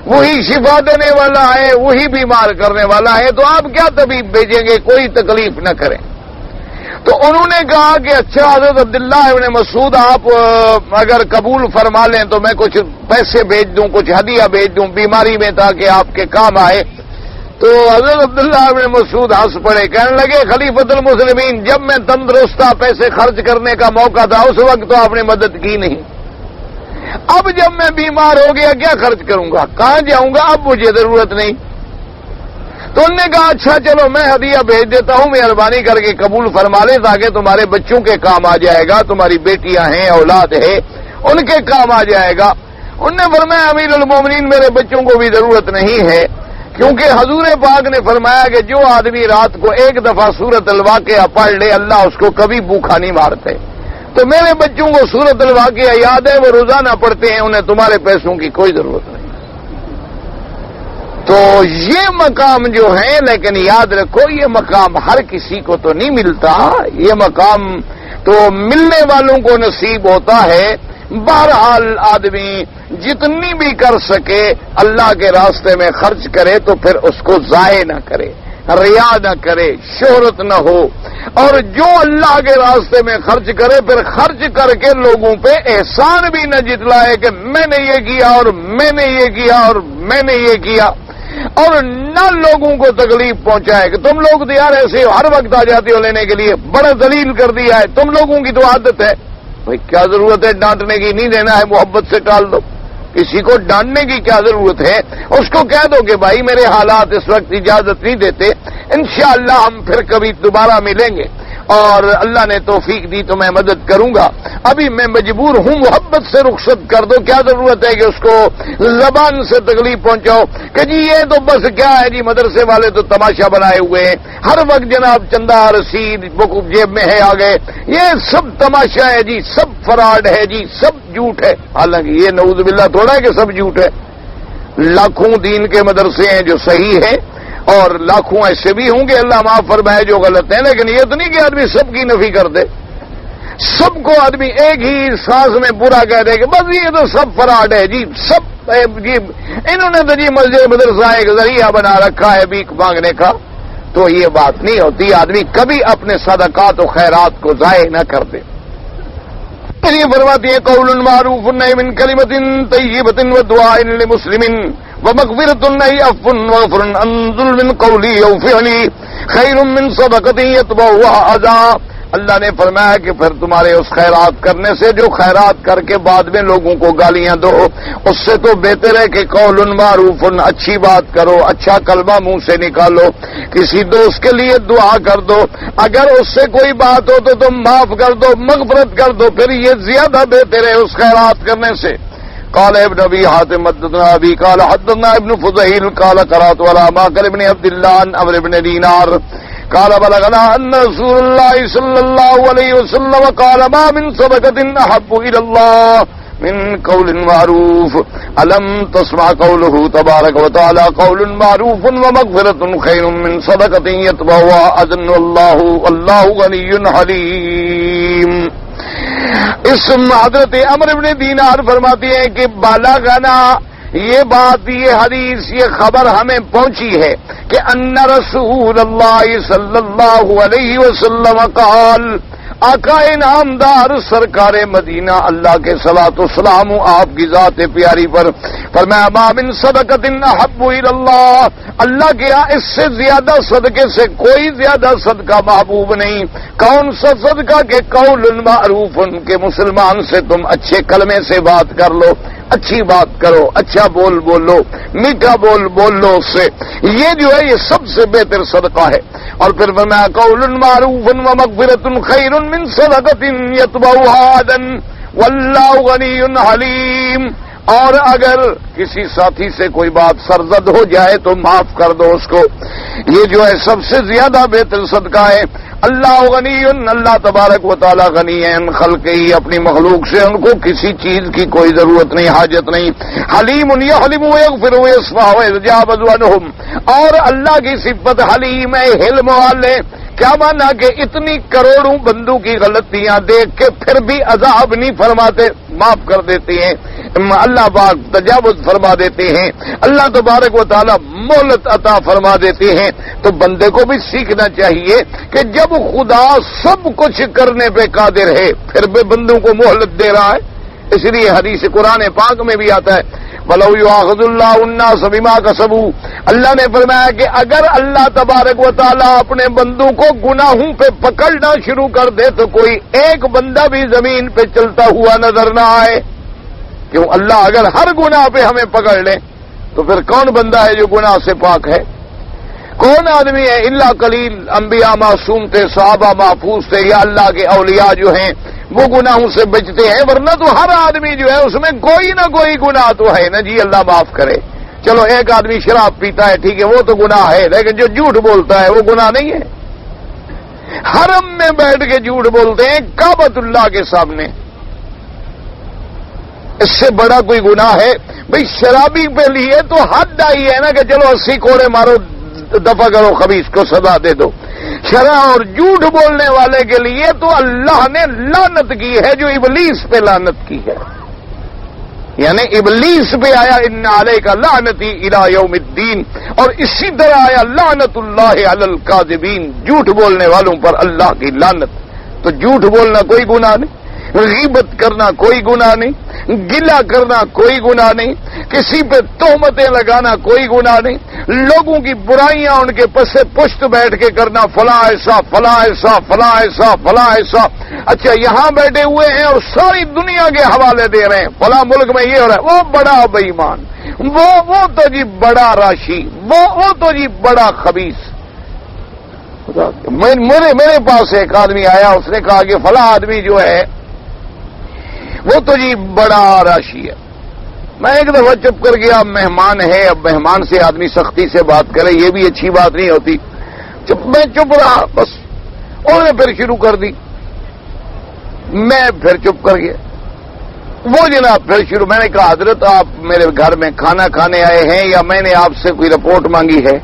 وہی شفا دینے والا ہے، وہی بیمار کرنے والا ہے، تو آپ کیا طبیب بھیجیں گے، کوئی تکلیف نہ کریں. تو انہوں نے کہا کہ اچھا حضرت عبداللہ ابن مسعود آپ اگر قبول فرما لیں تو میں کچھ پیسے بھیج دوں، کچھ ہدیہ بھیج دوں بیماری میں تاکہ آپ کے کام آئے. تو حضرت عبداللہ ابن مسعود ہنس پڑے، کہنے لگے خلیفۃ المسلمین جب میں تندرست تھا پیسے خرچ کرنے کا موقع تھا، اس وقت تو آپ نے مدد کی نہیں، اب جب میں بیمار ہو گیا کیا خرچ کروں گا، کہاں جاؤں گا، اب مجھے ضرورت نہیں. تو انہوں نے کہا اچھا چلو میں ہدیہ بھیج دیتا ہوں، مہربانی کر کے قبول فرما لیں تاکہ تمہارے بچوں کے کام آ جائے گا، تمہاری بیٹیاں ہیں اولاد ہے ان کے کام آ جائے گا. انہوں نے فرمایا امیر المومنین میرے بچوں کو بھی ضرورت نہیں ہے، کیونکہ حضور پاک نے فرمایا کہ جو آدمی رات کو ایک دفعہ سورۃ الواقعہ پڑھ لے اللہ اس کو کبھی بھوکا نہیں مارتے. تو میرے بچوں کو سورۃ الواقعہ یاد ہے، وہ روزانہ پڑھتے ہیں، انہیں تمہارے پیسوں کی کوئی ضرورت نہیں. تو یہ مقام جو ہے، لیکن یاد رکھو یہ مقام ہر کسی کو تو نہیں ملتا، یہ مقام تو ملنے والوں کو نصیب ہوتا ہے. بہرحال آدمی جتنی بھی کر سکے اللہ کے راستے میں خرچ کرے تو پھر اس کو ضائع نہ کرے، ریا نہ کرے، شہرت نہ ہو، اور جو اللہ کے راستے میں خرچ کرے پھر خرچ کر کے لوگوں پہ احسان بھی نہ جتلائے کہ میں نے یہ کیا اور میں نے یہ کیا اور میں نے یہ کیا، اور نہ لوگوں کو تکلیف پہنچائے کہ تم لوگ تو یار ایسے ہر وقت آ جاتے ہو لینے کے لیے، بڑا ذلیل کر دیا ہے، تم لوگوں کی تو عادت ہے۔ بھائی کیا ضرورت ہے ڈانٹنے کی؟ نہیں دینا ہے محبت سے ٹال دو۔ کسی کو ڈانٹنے کی کیا ضرورت ہے؟ اس کو کہہ دو کہ بھائی میرے حالات اس وقت اجازت نہیں دیتے، انشاءاللہ ہم پھر کبھی دوبارہ ملیں گے اور اللہ نے توفیق دی تو میں مدد کروں گا، ابھی میں مجبور ہوں، محبت سے رخصت کر دو۔ کیا ضرورت ہے کہ اس کو زبان سے تکلیف پہنچاؤ کہ جی یہ تو بس کیا ہے جی مدرسے والے تو تماشا بنائے ہوئے ہیں، ہر وقت جناب چندہ رسید جیب میں ہے آگئے، یہ سب تماشا ہے جی، سب فراڈ ہے جی، سب جھوٹ ہے۔ حالانکہ یہ نعوذ باللہ تھوڑا ہے کہ سب جھوٹ ہے، لاکھوں دین کے مدرسے ہیں جو صحیح ہیں اور لاکھوں ایسے بھی ہوں گے اللہ معاف فرمائے جو غلط ہیں، لیکن یہ تو نہیں کہ آدمی سب کی نفی کر دے، سب کو آدمی ایک ہی سانس میں برا کہہ دے کہ بس یہ تو سب فراڈ ہے جی، سب جی انہوں نے تو جی مسجد مدرسہ ایک ذریعہ بنا رکھا ہے بھیک مانگنے کا، تو یہ بات نہیں ہوتی۔ آدمی کبھی اپنے صدقات و خیرات کو ضائع نہ کر دے۔ یہ فرماتی ہے قول معروف نہی من کلمۃ طیبۃ ودعاء لمسلم ومغفرۃ نہی عفو وغفر عن ظلم قولی او فعلی خیر من صدقۃ یتبعها اذى۔ اللہ نے فرمایا کہ پھر تمہارے اس خیرات کرنے سے جو خیرات کر کے بعد میں لوگوں کو گالیاں دو، اس سے تو بہتر ہے کہ قول معروف، اچھی بات کرو، اچھا کلمہ منہ سے نکالو، کسی دوست کے لیے دعا کر دو، اگر اس سے کوئی بات ہو تو تم معاف کر دو، مغفرت کر دو، پھر یہ زیادہ بہتر ہے اس خیرات کرنے سے۔ قال ابن ابي حاتم حدثنا ابي قال حدثنا ابن فضيل قال قرات على ماقل ابن عبد الله عن عمرو بن دينار قال بلغنا ان رسول الله صلى الله عليه وسلم قال ما من صدقة احب الى الله من قول معروف الم تسمع قوله تبارك وتعالى قول معروف ومغفرة خير من صدقة يتبعها اذى والله غني حليم۔ اس حضرت عمرو بن دینار فرماتی ہیں کہ بالاغنا یہ بات، یہ حدیث، یہ خبر ہمیں پہنچی ہے کہ ان رسول اللہ صلی اللہ علیہ وسلم قال، آقا انعامدار سرکار مدینہ اللہ کے صلاۃ والسلام آپ کی ذات پیاری پر فرمایا ما من صدقۃ احب الی اللہ، اللہ کے ہاں اس سے زیادہ صدقے سے کوئی زیادہ صدقہ محبوب نہیں۔ کون سا صدقہ؟ کہ قول معروف، کہ مسلمان سے تم اچھے کلمے سے بات کر لو، اچھی بات کرو، اچھا بول بولو، میٹھا بول بول لو اس سے، یہ جو ہے یہ سب سے بہتر صدقہ ہے۔ اور پھر فرمایا قول معروف ومغفرۃ خیر من صدقۃ یتبعها اذى واللہ غنی حلیم۔ اور اگر کسی ساتھی سے کوئی بات سرزد ہو جائے تو معاف کر دو اس کو، یہ جو ہے سب سے زیادہ بہتر صدقہ ہے۔ اللہ غنی، اللہ تبارک و تعالی غنی ہے ان خلق ہی، اپنی مخلوق سے ان کو کسی چیز کی کوئی ضرورت نہیں، حاجت نہیں۔ حلیم یحلم ویغفر ویصفح ویتجاوز عنہم، اور اللہ کی صفت حلیم ہے، حلم والے۔ کیا مانا کہ اتنی کروڑوں بندوں کی غلطیاں دیکھ کے پھر بھی عذاب نہیں فرماتے، معاف کر دیتے ہیں، اللہ پاک تجاوز فرما دیتے ہیں، اللہ تبارک و تعالی مہلت عطا فرما دیتے ہیں۔ تو بندے کو بھی سیکھنا چاہیے کہ جب خدا سب کچھ کرنے پہ قادر ہے پھر بھی بندوں کو مہلت دے رہا ہے۔ اس لیے حدیث قرآن پاک میں بھی آتا ہے وَلَوْ يُؤَاخِذُ اللَّهُ النَّاسَ بِمَا كَسَبُوا، اللہ نے فرمایا کہ اگر اللہ تبارک و تعالیٰ اپنے بندوں کو گناہوں پہ پکڑنا شروع کر دے تو کوئی ایک بندہ بھی زمین پہ چلتا ہوا نظر نہ آئے۔ کیوں؟ اللہ اگر ہر گناہ پہ ہمیں پکڑ لے تو پھر کون بندہ ہے جو گناہ سے پاک ہے؟ کون آدمی ہے؟ الا قلیل، انبیاء معصوم تھے، صحابہ محفوظ تھے، یا اللہ کے اولیاء جو ہیں وہ گناہوں سے بچتے ہیں، ورنہ تو ہر آدمی جو ہے اس میں کوئی نہ کوئی گناہ تو ہے نا جی، اللہ معاف کرے۔ چلو ایک آدمی شراب پیتا ہے ٹھیک ہے وہ تو گناہ ہے، لیکن جو جھوٹ بولتا ہے وہ گناہ نہیں ہے؟ حرم میں بیٹھ کے جھوٹ بولتے ہیں کعبۃ اللہ کے سامنے، اس سے بڑا کوئی گناہ ہے؟ بھئی شرابی پہ لیے تو حد آئی ہے نا کہ چلو 80 کوڑے مارو، دفع کرو خبیث کو، سزا دے دو۔ شرع اور جھوٹ بولنے والے کے لیے تو اللہ نے لعنت کی ہے جو ابلیس پہ لعنت کی ہے۔ یعنی ابلیس پہ آیا ان علیک لعنتی الی یوم الدین، اور اسی طرح آیا لعنت اللہ علی الکاذبین، جھوٹ بولنے والوں پر اللہ کی لعنت۔ تو جھوٹ بولنا کوئی گناہ نہیں، غیبت کرنا کوئی گناہ نہیں، گلہ کرنا کوئی گناہ نہیں، کسی پہ تہمتیں لگانا کوئی گناہ نہیں، لوگوں کی برائیاں ان کے پسے پشت بیٹھ کے کرنا، فلاں ایسا فلاں ایسا فلاں ایسا فلاں ایسا۔ اچھا یہاں بیٹھے ہوئے ہیں اور ساری دنیا کے حوالے دے رہے ہیں، فلاں ملک میں یہ ہو رہا ہے، وہ بڑا بے ایمان، وہ تو جی بڑا راشی، وہ تو جی بڑا خبیث۔ میرے پاس ایک آدمی آیا، اس نے کہا کہ فلاں آدمی جو ہے وہ تو جی بڑا راشی ہے۔ میں ایک دفعہ چپ کر گیا، مہمان ہے، اب مہمان سے آدمی سختی سے بات کرے یہ بھی اچھی بات نہیں ہوتی، میں چپ رہا بس، انہوں نے پھر شروع کر دی، میں پھر چپ کر گیا۔ وہ جناب پھر شروع، میں نے کہا حضرت آپ میرے گھر میں کھانا کھانے آئے ہیں یا میں نے آپ سے کوئی رپورٹ مانگی ہے؟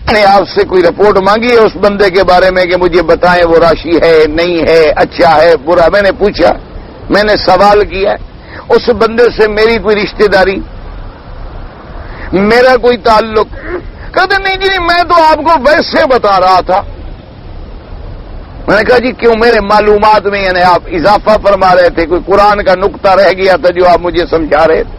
میں نے آپ سے کوئی رپورٹ مانگی ہے اس بندے کے بارے میں کہ مجھے بتائیں وہ راشی ہے نہیں ہے، اچھا ہے برا؟ میں نے پوچھا، میں نے سوال کیا، اس بندے سے میری کوئی رشتہ داری، میرا کوئی تعلق؟ کہتے نہیں جی میں تو آپ کو ویسے بتا رہا تھا۔ میں نے کہا جی کیوں؟ میرے معلومات میں یعنی آپ اضافہ فرما رہے تھے، کوئی قرآن کا نقطہ رہ گیا تھا جو آپ مجھے سمجھا رہے تھے؟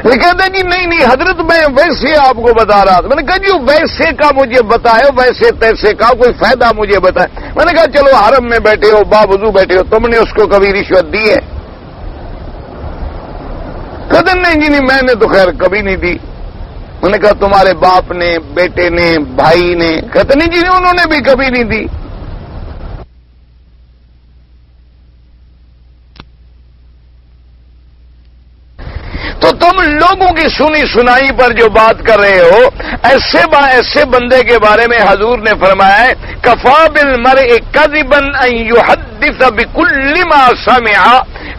کہتے جی نہیں حضرت میں ویسے آپ کو بتا رہا تھا۔ میں نے کہا جی ویسے کا مجھے بتائے، ویسے تیسے کا کوئی فائدہ مجھے بتائے۔ میں نے کہا چلو حرم میں بیٹھے ہو، باوضو بیٹھے ہو، تم نے اس کو کبھی رشوت دی ہے؟ کہتے نہیں میں نے تو خیر کبھی نہیں دی۔ میں نے کہا تمہارے باپ نے، بیٹے نے، بھائی نے؟ کہتے نہیں جی انہوں نے بھی کبھی نہیں دی۔ تو تم لوگوں کی سنی سنائی پر جو بات کر رہے ہو، ایسے بندے کے بارے میں حضور نے فرمایا ہے کفا بالمرء کذبا ان یحدث بکل ما سمع۔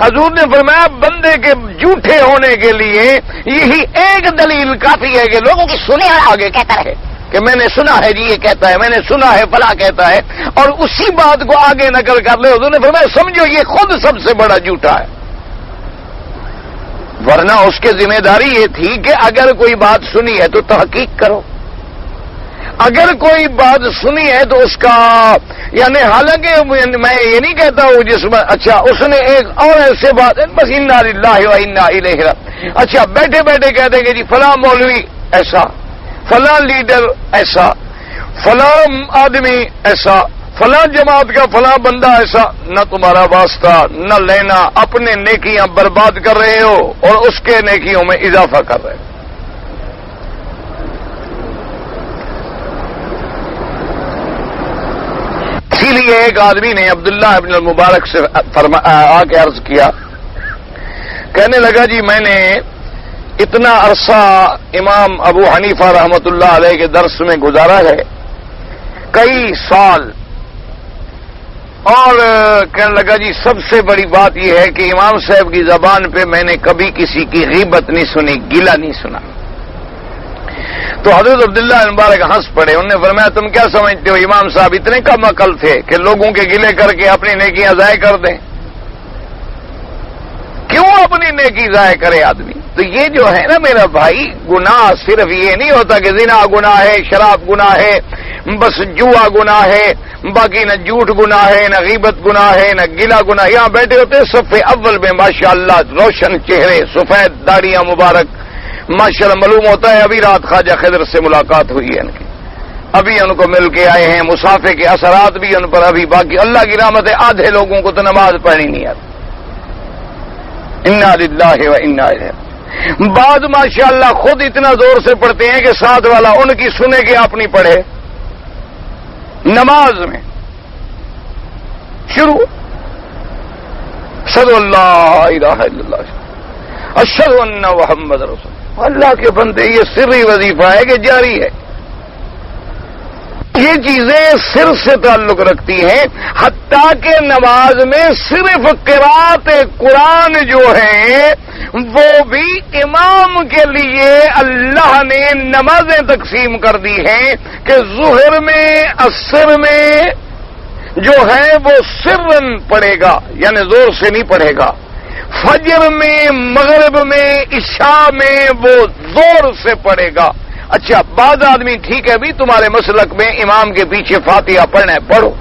حضور نے فرمایا بندے کے جھوٹے ہونے کے لیے یہی ایک دلیل کافی ہے کہ لوگوں کی سنی آگے کہتا ہے کہ میں نے سنا ہے جی یہ کہتا ہے، میں نے سنا ہے فلاں کہتا ہے، اور اسی بات کو آگے نقل کر لے۔ حضور نے فرمایا سمجھو یہ خود سب سے بڑا جھوٹا ہے، ورنہ اس کی ذمہ داری یہ تھی کہ اگر کوئی بات سنی ہے تو تحقیق کرو، اگر کوئی بات سنی ہے تو اس کا یعنی حالانکہ میں یہ نہیں کہتا ہوں جس میں اچھا اس نے ایک اور ایسے بات بس انا للہ و انا الیہ راجعون، اچھا بیٹھے بیٹھے کہہ دیں گے جی فلاں مولوی ایسا، فلاں لیڈر ایسا، فلاں آدمی ایسا، فلاں جماعت کا فلاں بندہ ایسا۔ نہ تمہارا واسطہ نہ لینا، اپنے نیکیاں برباد کر رہے ہو اور اس کے نیکیوں میں اضافہ کر رہے ہو۔ اسی لیے ایک آدمی نے عبداللہ ابن المبارک سے آ کے عرض کیا، کہنے لگا جی میں نے اتنا عرصہ امام ابو حنیفہ رحمۃ اللہ علیہ کے درس میں گزارا ہے، کئی سال، اور کہنے لگا جی سب سے بڑی بات یہ ہے کہ امام صاحب کی زبان پہ میں نے کبھی کسی کی غیبت نہیں سنی، گلہ نہیں سنا۔ تو حضرت عبداللہ مبارک ہنس پڑے، انہوں نے فرمایا تم کیا سمجھتے ہو امام صاحب اتنے کم عقل تھے کہ لوگوں کے گلے کر کے اپنی نیکیاں ضائع کر دیں؟ کیوں اپنی نیکی ضائع کرے آدمی؟ تو یہ جو ہے نا میرا بھائی، گناہ صرف یہ نہیں ہوتا کہ زنا گناہ ہے، شراب گناہ ہے، بس جوا گناہ ہے، باقی نہ جھوٹ گناہ ہے، نہ غیبت گناہ ہے، نہ گلا گناہ۔ یہاں بیٹھے ہوتے صف اول میں ماشاءاللہ روشن چہرے، سفید داڑیاں مبارک، ماشاءاللہ معلوم ہوتا ہے ابھی رات خواجہ خضر سے ملاقات ہوئی ہے ان کی، ابھی ان کو مل کے آئے ہیں، مسافے کے اثرات بھی ان پر ابھی باقی۔ اللہ کی رحمت ہے آدھے لوگوں کو تو نماز پڑھنی نہیں آتی۔ انا للہ و انا الیہ۔ بعض ماشاءاللہ خود اتنا زور سے پڑھتے ہیں کہ ساتھ والا ان کی سنے کہ اپنی پڑھے نماز میں شروع، اشہد ان لا الہ الا اللہ اشہد ان محمد رسول اللہ۔ اللہ کے بندے یہ سری وظیفہ ہے کہ جاری ہے؟ یہ چیزیں سر سے تعلق رکھتی ہیں، حتیٰ کہ نماز میں صرف قرات قرآن جو ہے وہ بھی امام کے لیے اللہ نے نمازیں تقسیم کر دی ہیں کہ ظہر میں عصر میں جو ہے وہ سرن پڑھے گا، یعنی زور سے نہیں پڑھے گا، فجر میں، مغرب میں، عشاء میں وہ زور سے پڑھے گا۔ اچھا بعض آدمی ٹھیک ہے بھی تمہارے مسلک میں امام کے پیچھے فاتحہ پڑھنا ہے، پڑھو۔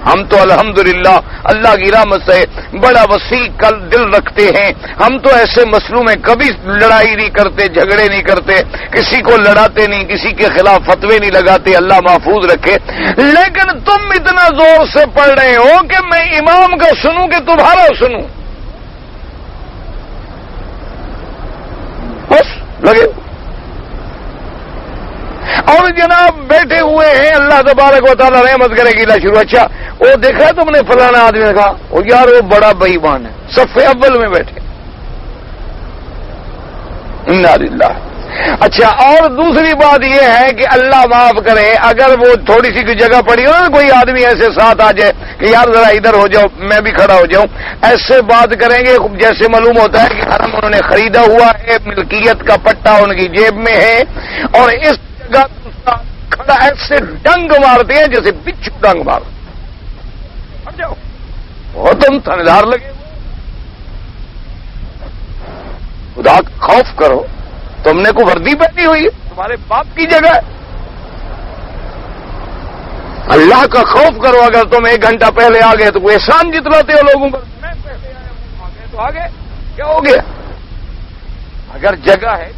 ہم تو الحمدللہ اللہ کی رحمت سے بڑا وسیع دل رکھتے ہیں، ہم تو ایسے مسئلوں میں کبھی لڑائی نہیں کرتے، جھگڑے نہیں کرتے، کسی کو لڑاتے نہیں، کسی کے خلاف فتوے نہیں لگاتے، اللہ محفوظ رکھے۔ لیکن تم اتنا زور سے پڑھ رہے ہو کہ میں امام کا سنوں کہ تمہارا سنوں، بس لگے۔ اور جناب بیٹھے ہوئے ہیں، اللہ تبارک و تعالی رحمت کرے گی شروع۔ اچھا وہ دیکھا تم نے فلانا آدمی نے کہا وہ یار وہ بڑا بے ایمان ہے، صف اول میں بیٹھے، انا للہ۔ اچھا اور دوسری بات یہ ہے کہ اللہ معاف کرے اگر وہ تھوڑی سی کوئی جگہ پڑی ہو نا، کوئی آدمی ایسے ساتھ آ جائے کہ یار ذرا ادھر ہو جاؤ میں بھی کھڑا ہو جاؤں، ایسے بات کریں گے جیسے معلوم ہوتا ہے کہ حرم انہوں نے خریدا ہوا ہے، ملکیت کا پٹا ان کی جیب میں ہے، اور اس جگہ کھڑا ایسے ڈنگ مارتے ہیں جیسے بچھو ڈنگ مار جاؤ، بہت تم تھندار لگے، خدا کا خوف کرو، تم نے کو وردی پہنی ہوئی ہے، تمہارے باپ کی جگہ ہے، اللہ کا خوف کرو۔ اگر تم 1 گھنٹہ پہلے آ گئے تو کوئی احسان جتلاتے ہو لوگوں پر، میں پہلے آیا ہوں، آ گئے تو آ گئے، کیا ہو گیا؟ اگر جگہ ہے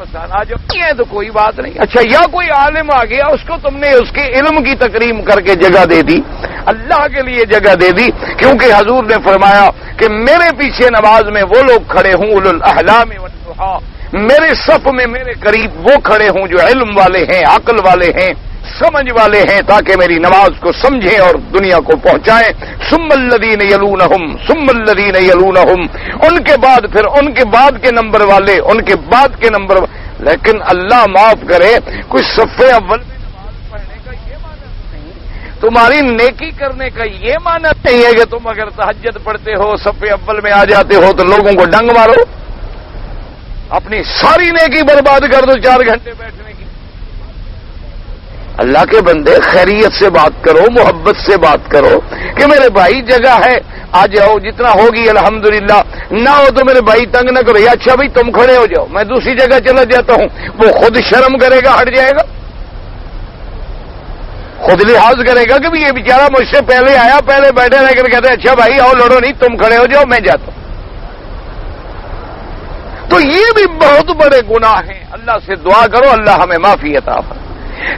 آ جاؤ تو کوئی بات نہیں۔ اچھا یا کوئی عالم آ گیا، اس کو تم نے اس کے علم کی تکریم کر کے جگہ دے دی، اللہ کے لیے جگہ دے دی، کیونکہ حضور نے فرمایا کہ میرے پیچھے نماز میں وہ لوگ کھڑے ہوں اولو الاحلام والنہا، میرے صف میں میرے قریب وہ کھڑے ہوں جو علم والے ہیں، عقل والے ہیں، سمجھ والے ہیں، تاکہ میری نماز کو سمجھیں اور دنیا کو پہنچائیں۔ ثم الذین یلونہم ثم الذین یلونہم، ان کے بعد پھر ان کے بعد کے نمبر والے، ان کے بعد کے نمبر لیکن اللہ معاف کرے کوئی صف اول میں نماز پڑھنے کا یہ معنی نہیں، تمہاری نیکی کرنے کا یہ معنی نہیں ہے کہ تم اگر تہجد پڑھتے ہو صف اول میں آ جاتے ہو تو لوگوں کو ڈنگ مارو، اپنی ساری نیکی برباد کر دو 4 گھنٹے بیٹھنے کی۔ اللہ کے بندے خیریت سے بات کرو، محبت سے بات کرو کہ میرے بھائی جگہ ہے آ جاؤ، جتنا ہوگی الحمدللہ، نہ ہو تو میرے بھائی تنگ نہ کرو، یا اچھا بھائی تم کھڑے ہو جاؤ میں دوسری جگہ چلا جاتا ہوں، وہ خود شرم کرے گا، ہٹ جائے گا، خود لحاظ کرے گا کہ بھی یہ بیچارہ مجھ سے پہلے آیا، پہلے بیٹھے رہ کر کہتے ہیں اچھا بھائی آؤ لڑو نہیں، تم کھڑے ہو جاؤ میں جاتا ہوں۔ تو یہ بھی بہت بڑے گناہ ہیں، اللہ سے دعا کرو اللہ ہمیں معافی عطا فرمائے۔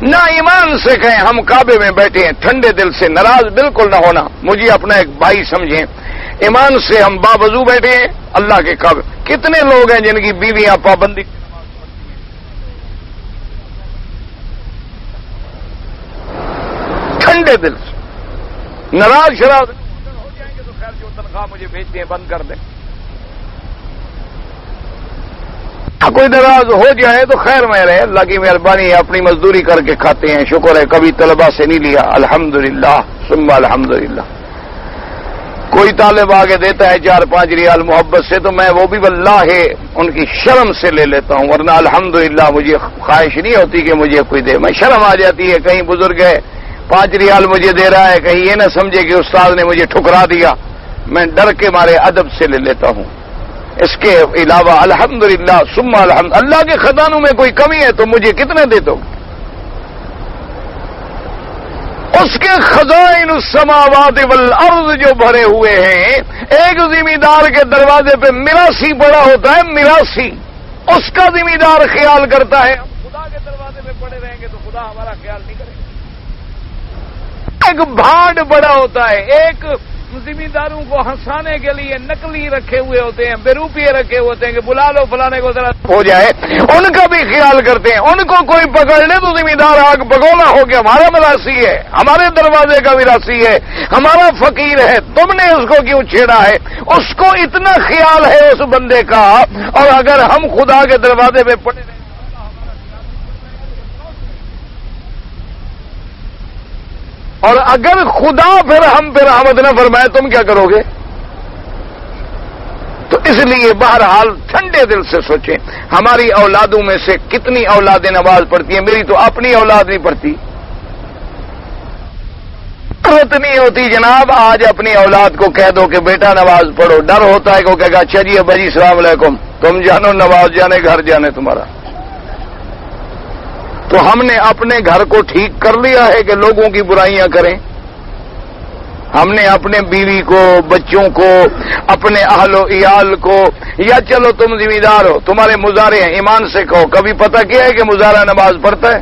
نہ ایمان سے کہیں ہم کعبے میں بیٹھے ہیں، ٹھنڈے دل سے ناراض بالکل نہ ہونا، مجھے اپنا ایک بھائی سمجھیں، ایمان سے ہم باوضو بیٹھے ہیں اللہ کے کعبے۔ کتنے لوگ ہیں جن کی بیویاں پابندی ٹھنڈے دل سے ناراض شراض ہو جائیں گے تو خیر جو تنخواہ مجھے بھیج دیں بند کر دیں، کوئی ناراض ہو جائے تو خیر میں رہے، اللہ کی مہربانی ہے، اپنی مزدوری کر کے کھاتے ہیں، شکر ہے کبھی طلبہ سے نہیں لیا، الحمدللہ ثم الحمدللہ۔ کوئی طالب آگے دیتا ہے 4-5 ریال محبت سے تو میں وہ بھی واللہ ان کی شرم سے لے لیتا ہوں، ورنہ الحمدللہ مجھے خواہش نہیں ہوتی کہ مجھے کوئی دے، میں شرم آ جاتی ہے، کہیں بزرگ ہے 5 ریال مجھے دے رہا ہے، کہیں یہ نہ سمجھے کہ استاد نے مجھے ٹھکرا دیا، میں ڈر کے مارے ادب سے لے لیتا ہوں۔ اس کے علاوہ الحمدللہ ثم الحمد، اللہ کے خزانوں میں کوئی کمی ہے تو مجھے کتنے دے دو؟ اس کے خزائن السماوات والارض جو بھرے ہوئے ہیں، ایک ذمہ دار کے دروازے پہ میراثی پڑا ہوتا ہے، میراثی اس کا ذمہ دار خیال کرتا ہے، ہم خدا کے دروازے پہ پڑے رہیں گے تو خدا ہمارا خیال نہیں کرے گا۔ ایک بھاڑ بڑا ہوتا ہے، ایک ذمہ داروں کو ہنسانے کے لیے نقلی رکھے ہوئے ہوتے ہیں، بے روپیے رکھے ہوتے ہیں کہ بلا لو فلانے کو ذرا ہو جائے، ان کا بھی خیال کرتے ہیں، ان کو کوئی پکڑ لے تو ذمہ دار آگ بگونا ہو گیا، ہمارا مراثی ہے، ہمارے دروازے کا مراثی ہے، ہمارا فقیر ہے، تم نے اس کو کیوں چھیڑا ہے؟ اس کو اتنا خیال ہے اس بندے کا، اور اگر ہم خدا کے دروازے پہ پڑے رہے اور اگر خدا پھر ہم پہ رحمت نہ فرمائے تم کیا کرو گے؟ تو اس لیے بہرحال ٹھنڈے دل سے سوچیں، ہماری اولادوں میں سے کتنی اولادیں نماز پڑھتی ہیں؟ میری تو اپنی اولاد نہیں پڑھتی، جرت نہیں ہوتی جناب آج اپنی اولاد کو کہہ دو کہ بیٹا نماز پڑھو، ڈر ہوتا ہے کہ وہ کہے گا اچھا جی ابا جی السلام علیکم، تم جانو نماز جانے گھر جانے تمہارا۔ تو ہم نے اپنے گھر کو ٹھیک کر لیا ہے کہ لوگوں کی برائیاں کریں؟ ہم نے اپنے بیوی کو، بچوں کو، اپنے اہل و عیال کو، یا چلو تم ذمہ دار ہو، تمہارے مظاہرے ہیں، ایمان سے کہو کبھی پتہ کیا ہے کہ مظاہرہ نماز پڑھتا ہے؟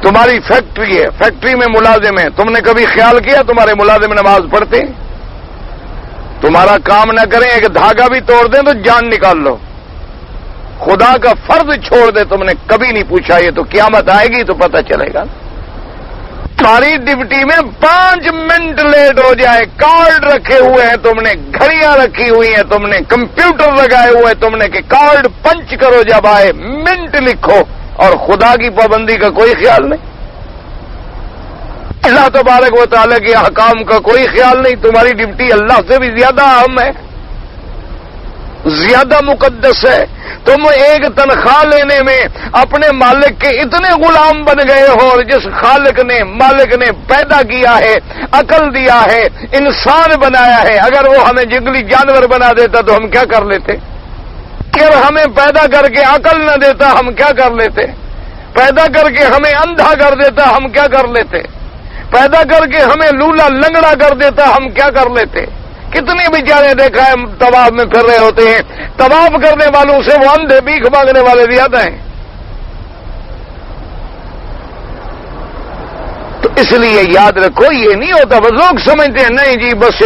تمہاری فیکٹری ہے، فیکٹری میں ملازم ہیں، تم نے کبھی خیال کیا تمہارے ملازم نماز پڑھتے ہیں؟ تمہارا کام نہ کریں ایک دھاگا بھی توڑ دیں تو جان نکال لو، خدا کا فرض چھوڑ دے، تم نے کبھی نہیں پوچھا، یہ تو قیامت آئے گی تو پتہ چلے گا۔ تمہاری ڈپٹی میں 5 منٹ لیٹ ہو جائے، کارڈ رکھے ہوئے ہیں تم نے، گھڑیاں رکھی ہوئی ہیں تم نے، کمپیوٹر لگائے ہوئے تم نے کہ کارڈ پنچ کرو جب آئے، منٹ لکھو، اور خدا کی پابندی کا کوئی خیال نہیں، اللہ تبارک و تعالیٰ کے احکام کا کوئی خیال نہیں۔ تمہاری ڈپٹی اللہ سے بھی زیادہ اہم ہے، زیادہ مقدس ہے۔ تم ایک تنخواہ لینے میں اپنے مالک کے اتنے غلام بن گئے ہو، اور جس مالک نے پیدا کیا ہے، عقل دیا ہے، انسان بنایا ہے، اگر وہ ہمیں جنگلی جانور بنا دیتا تو ہم کیا کر لیتے؟ اگر ہمیں پیدا کر کے عقل نہ دیتا ہم کیا کر لیتے؟ پیدا کر کے ہمیں اندھا کر دیتا ہم کیا کر لیتے؟ پیدا کر کے ہمیں لولا لنگڑا کر دیتا ہم کیا کر لیتے؟ کتنے بیچارے دیکھا ہے طواف میں پھر رہے ہوتے ہیں، طواف کرنے والوں سے وہ اندھے بھیک مانگنے والے زیادہ ہیں۔ تو اس لیے یاد رکھو یہ نہیں ہوتا، بس لوگ سمجھتے ہیں نہیں جی بس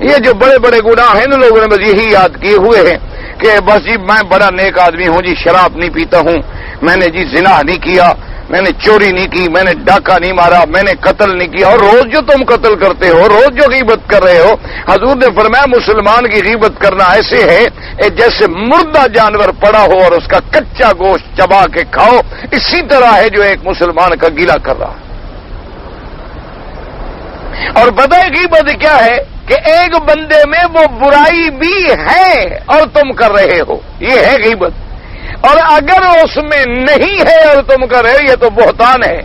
یہ جو بڑے بڑے گناہ ہیں ان لوگوں نے بس یہی یاد کیے ہوئے ہیں کہ بس جی میں بڑا نیک آدمی ہوں جی، شراب نہیں پیتا ہوں، میں نے جی زنا نہیں کیا، میں نے چوری نہیں کی، میں نے ڈاکہ نہیں مارا، میں نے قتل نہیں کیا۔ اور روز جو تم قتل کرتے ہو، روز جو غیبت کر رہے ہو، حضور نے فرمایا مسلمان کی غیبت کرنا ایسے ہے جیسے مردہ جانور پڑا ہو اور اس کا کچا گوشت چبا کے کھاؤ، اسی طرح ہے جو ایک مسلمان کا گیلا کر رہا۔ اور پتہ ہے غیبت کیا ہے؟ کہ ایک بندے میں وہ برائی بھی ہے اور تم کر رہے ہو، یہ ہے غیبت۔ اور اگر اس میں نہیں ہے اور تم کر رہے ہو، یہ تو بہتان ہے۔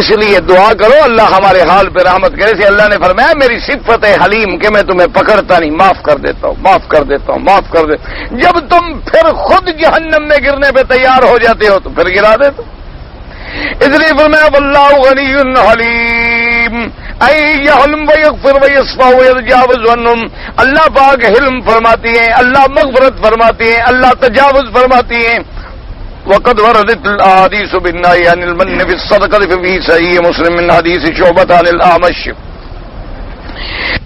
اس لیے دعا کرو اللہ ہمارے حال پہ رحمت کرے۔ سے اللہ نے فرمایا میری صفت ہے حلیم کہ میں تمہیں پکڑتا نہیں، معاف کر دیتا ہوں، معاف کر دیتا ہوں، معاف کر دیتا ہوں۔ جب تم پھر خود جہنم میں گرنے پہ تیار ہو جاتے ہو تو پھر گرا دیتے ہو۔ اس لیے فرمایا واللہ غنی حلیم، اے یحلم ویغفر ویصفح ویتجاوز عنہم، اللہ پاک حلم فرماتی ہیں، اللہ مغفرت فرماتی ہیں، اللہ تجاوز فرماتی ہیں۔ وقد وردت الاحاديث بالنهي عن المن في الصدقة في صحيح مسلم من حديث شعبة عن الأعمش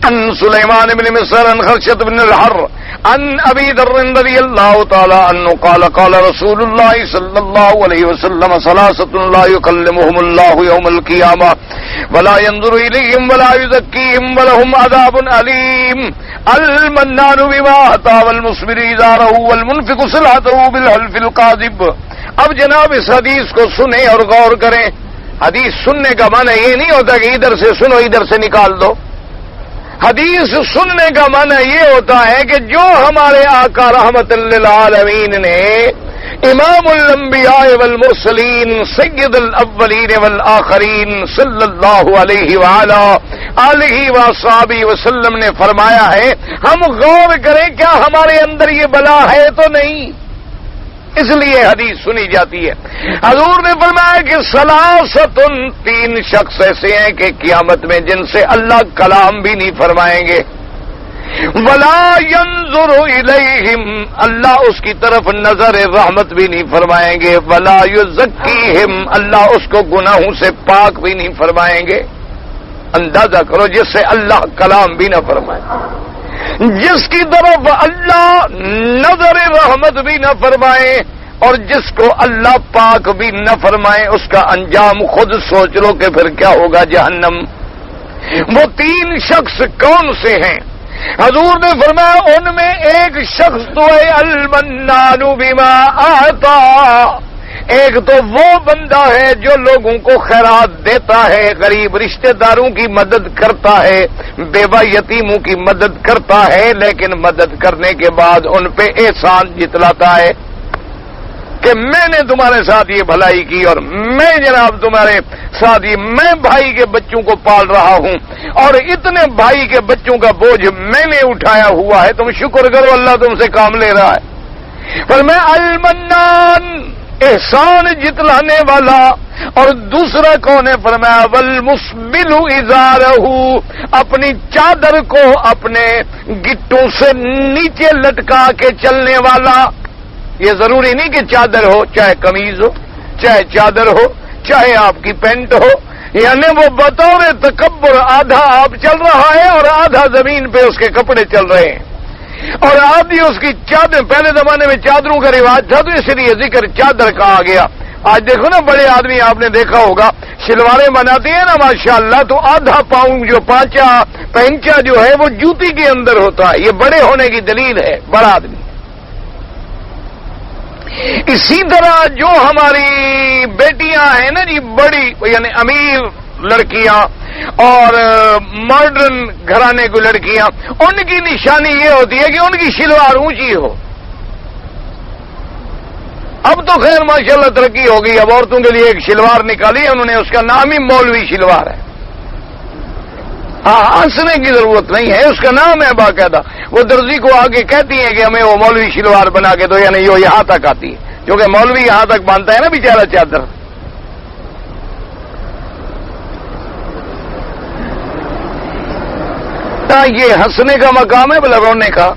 عن سليمان بن مسر عن خرشة بن الحر عن أبي ذر رضي الله تعالى عنه قال قال رسول الله صلى الله عليه وسلم ثلاثة لا يكلمهم الله يوم القيامة ولا ينظر إليهم ولا يزكيهم ولهم عذاب أليم المنان بما أتى والمصبر إذا رأوا والمنفق سلعته بالحلف الكاذب۔ اب جناب اس حدیث کو سنیں اور غور کریں۔ حدیث سننے کا معنی یہ نہیں ہوتا کہ ادھر سے سنو ادھر سے نکال دو۔ حدیث سننے کا معنی یہ ہوتا ہے کہ جو ہمارے آقا رحمت للعالمین نے امام الانبیاء والمرسلین سید الاولین والآخرین صلی اللہ علیہ وآلہ آلہ وصحبہ وسلم نے فرمایا ہے، ہم غور کریں کیا ہمارے اندر یہ بلا ہے تو نہیں، اس لیے حدیث سنی جاتی ہے۔ حضور نے فرمایا کہ ثلاثۃ، 3 شخص ایسے ہیں کہ قیامت میں جن سے اللہ کلام بھی نہیں فرمائیں گے، ولا ينظر الیہم، اللہ اس کی طرف نظر رحمت بھی نہیں فرمائیں گے، ولا یزکیہم، اللہ اس کو گناہوں سے پاک بھی نہیں فرمائیں گے۔ اندازہ کرو جس سے اللہ کلام بھی نہ فرمائے، جس کی طرف اللہ نظر رحمت بھی نہ فرمائے اور جس کو اللہ پاک بھی نہ فرمائے، اس کا انجام خود سوچ لو کہ پھر کیا ہوگا، جہنم۔ وہ 3 شخص کون سے ہیں؟ حضور نے فرمایا ان میں ایک شخص تو ہے المنان بما آتا، ایک تو وہ بندہ ہے جو لوگوں کو خیرات دیتا ہے، غریب رشتہ داروں کی مدد کرتا ہے، بیوہ یتیموں کی مدد کرتا ہے، لیکن مدد کرنے کے بعد ان پہ احسان جتلاتا ہے۔ کہ میں نے تمہارے ساتھ یہ بھلائی کی اور میں جناب تمہارے ساتھ یہ میں بھائی کے بچوں کو پال رہا ہوں اور اتنے بھائی کے بچوں کا بوجھ میں نے اٹھایا ہوا ہے، تم شکر کرو اللہ تم سے کام لے رہا ہے۔ پر میں المنان احسان جتلانے والا، اور دوسرا کون ہے؟ فرمایا والمسبل ازارہ، اپنی چادر کو اپنے گٹوں سے نیچے لٹکا کے چلنے والا۔ یہ ضروری نہیں کہ چادر ہو، چاہے قمیض ہو، چاہے چادر ہو، چاہے آپ کی پینٹ ہو، یعنی وہ بطور تکبر آدھا آپ چل رہا ہے اور آدھا زمین پہ اس کے کپڑے چل رہے ہیں، اور آدھی اس کی چادر۔ پہلے زمانے میں چادروں کا رواج تھا تو اس لیے ذکر چادر کا آ گیا۔ آج دیکھو نا بڑے آدمی آپ نے دیکھا ہوگا شلواریں بناتے ہیں نا ماشاءاللہ، تو آدھا پاؤں جو پینچا جو ہے وہ جوتی کے اندر ہوتا ہے۔ یہ بڑے ہونے کی دلیل ہے، بڑا آدمی۔ اسی طرح جو ہماری بیٹیاں ہیں نا جی بڑی، یعنی امیر لڑکیاں اور ماڈرن گھرانے کی لڑکیاں، ان کی نشانی یہ ہوتی ہے کہ ان کی شلوار اونچی ہو۔ اب تو خیر ماشاءاللہ ترقی ہو گئی، اب عورتوں کے لیے ایک شلوار نکالی ہے انہوں نے، اس کا نام ہی مولوی شلوار ہے۔ ہاں، ہنسنے کی ضرورت نہیں ہے، اس کا نام ہے باقاعدہ۔ وہ درزی کو آگے کہتی ہیں کہ ہمیں وہ مولوی شلوار بنا کے دو، یعنی وہ یہاں تک آتی ہے، کیونکہ مولوی یہاں تک باندھتا ہے نا بیچارہ چادر۔ یہ ہنسنے کا مقام ہے بلا رونے کا؟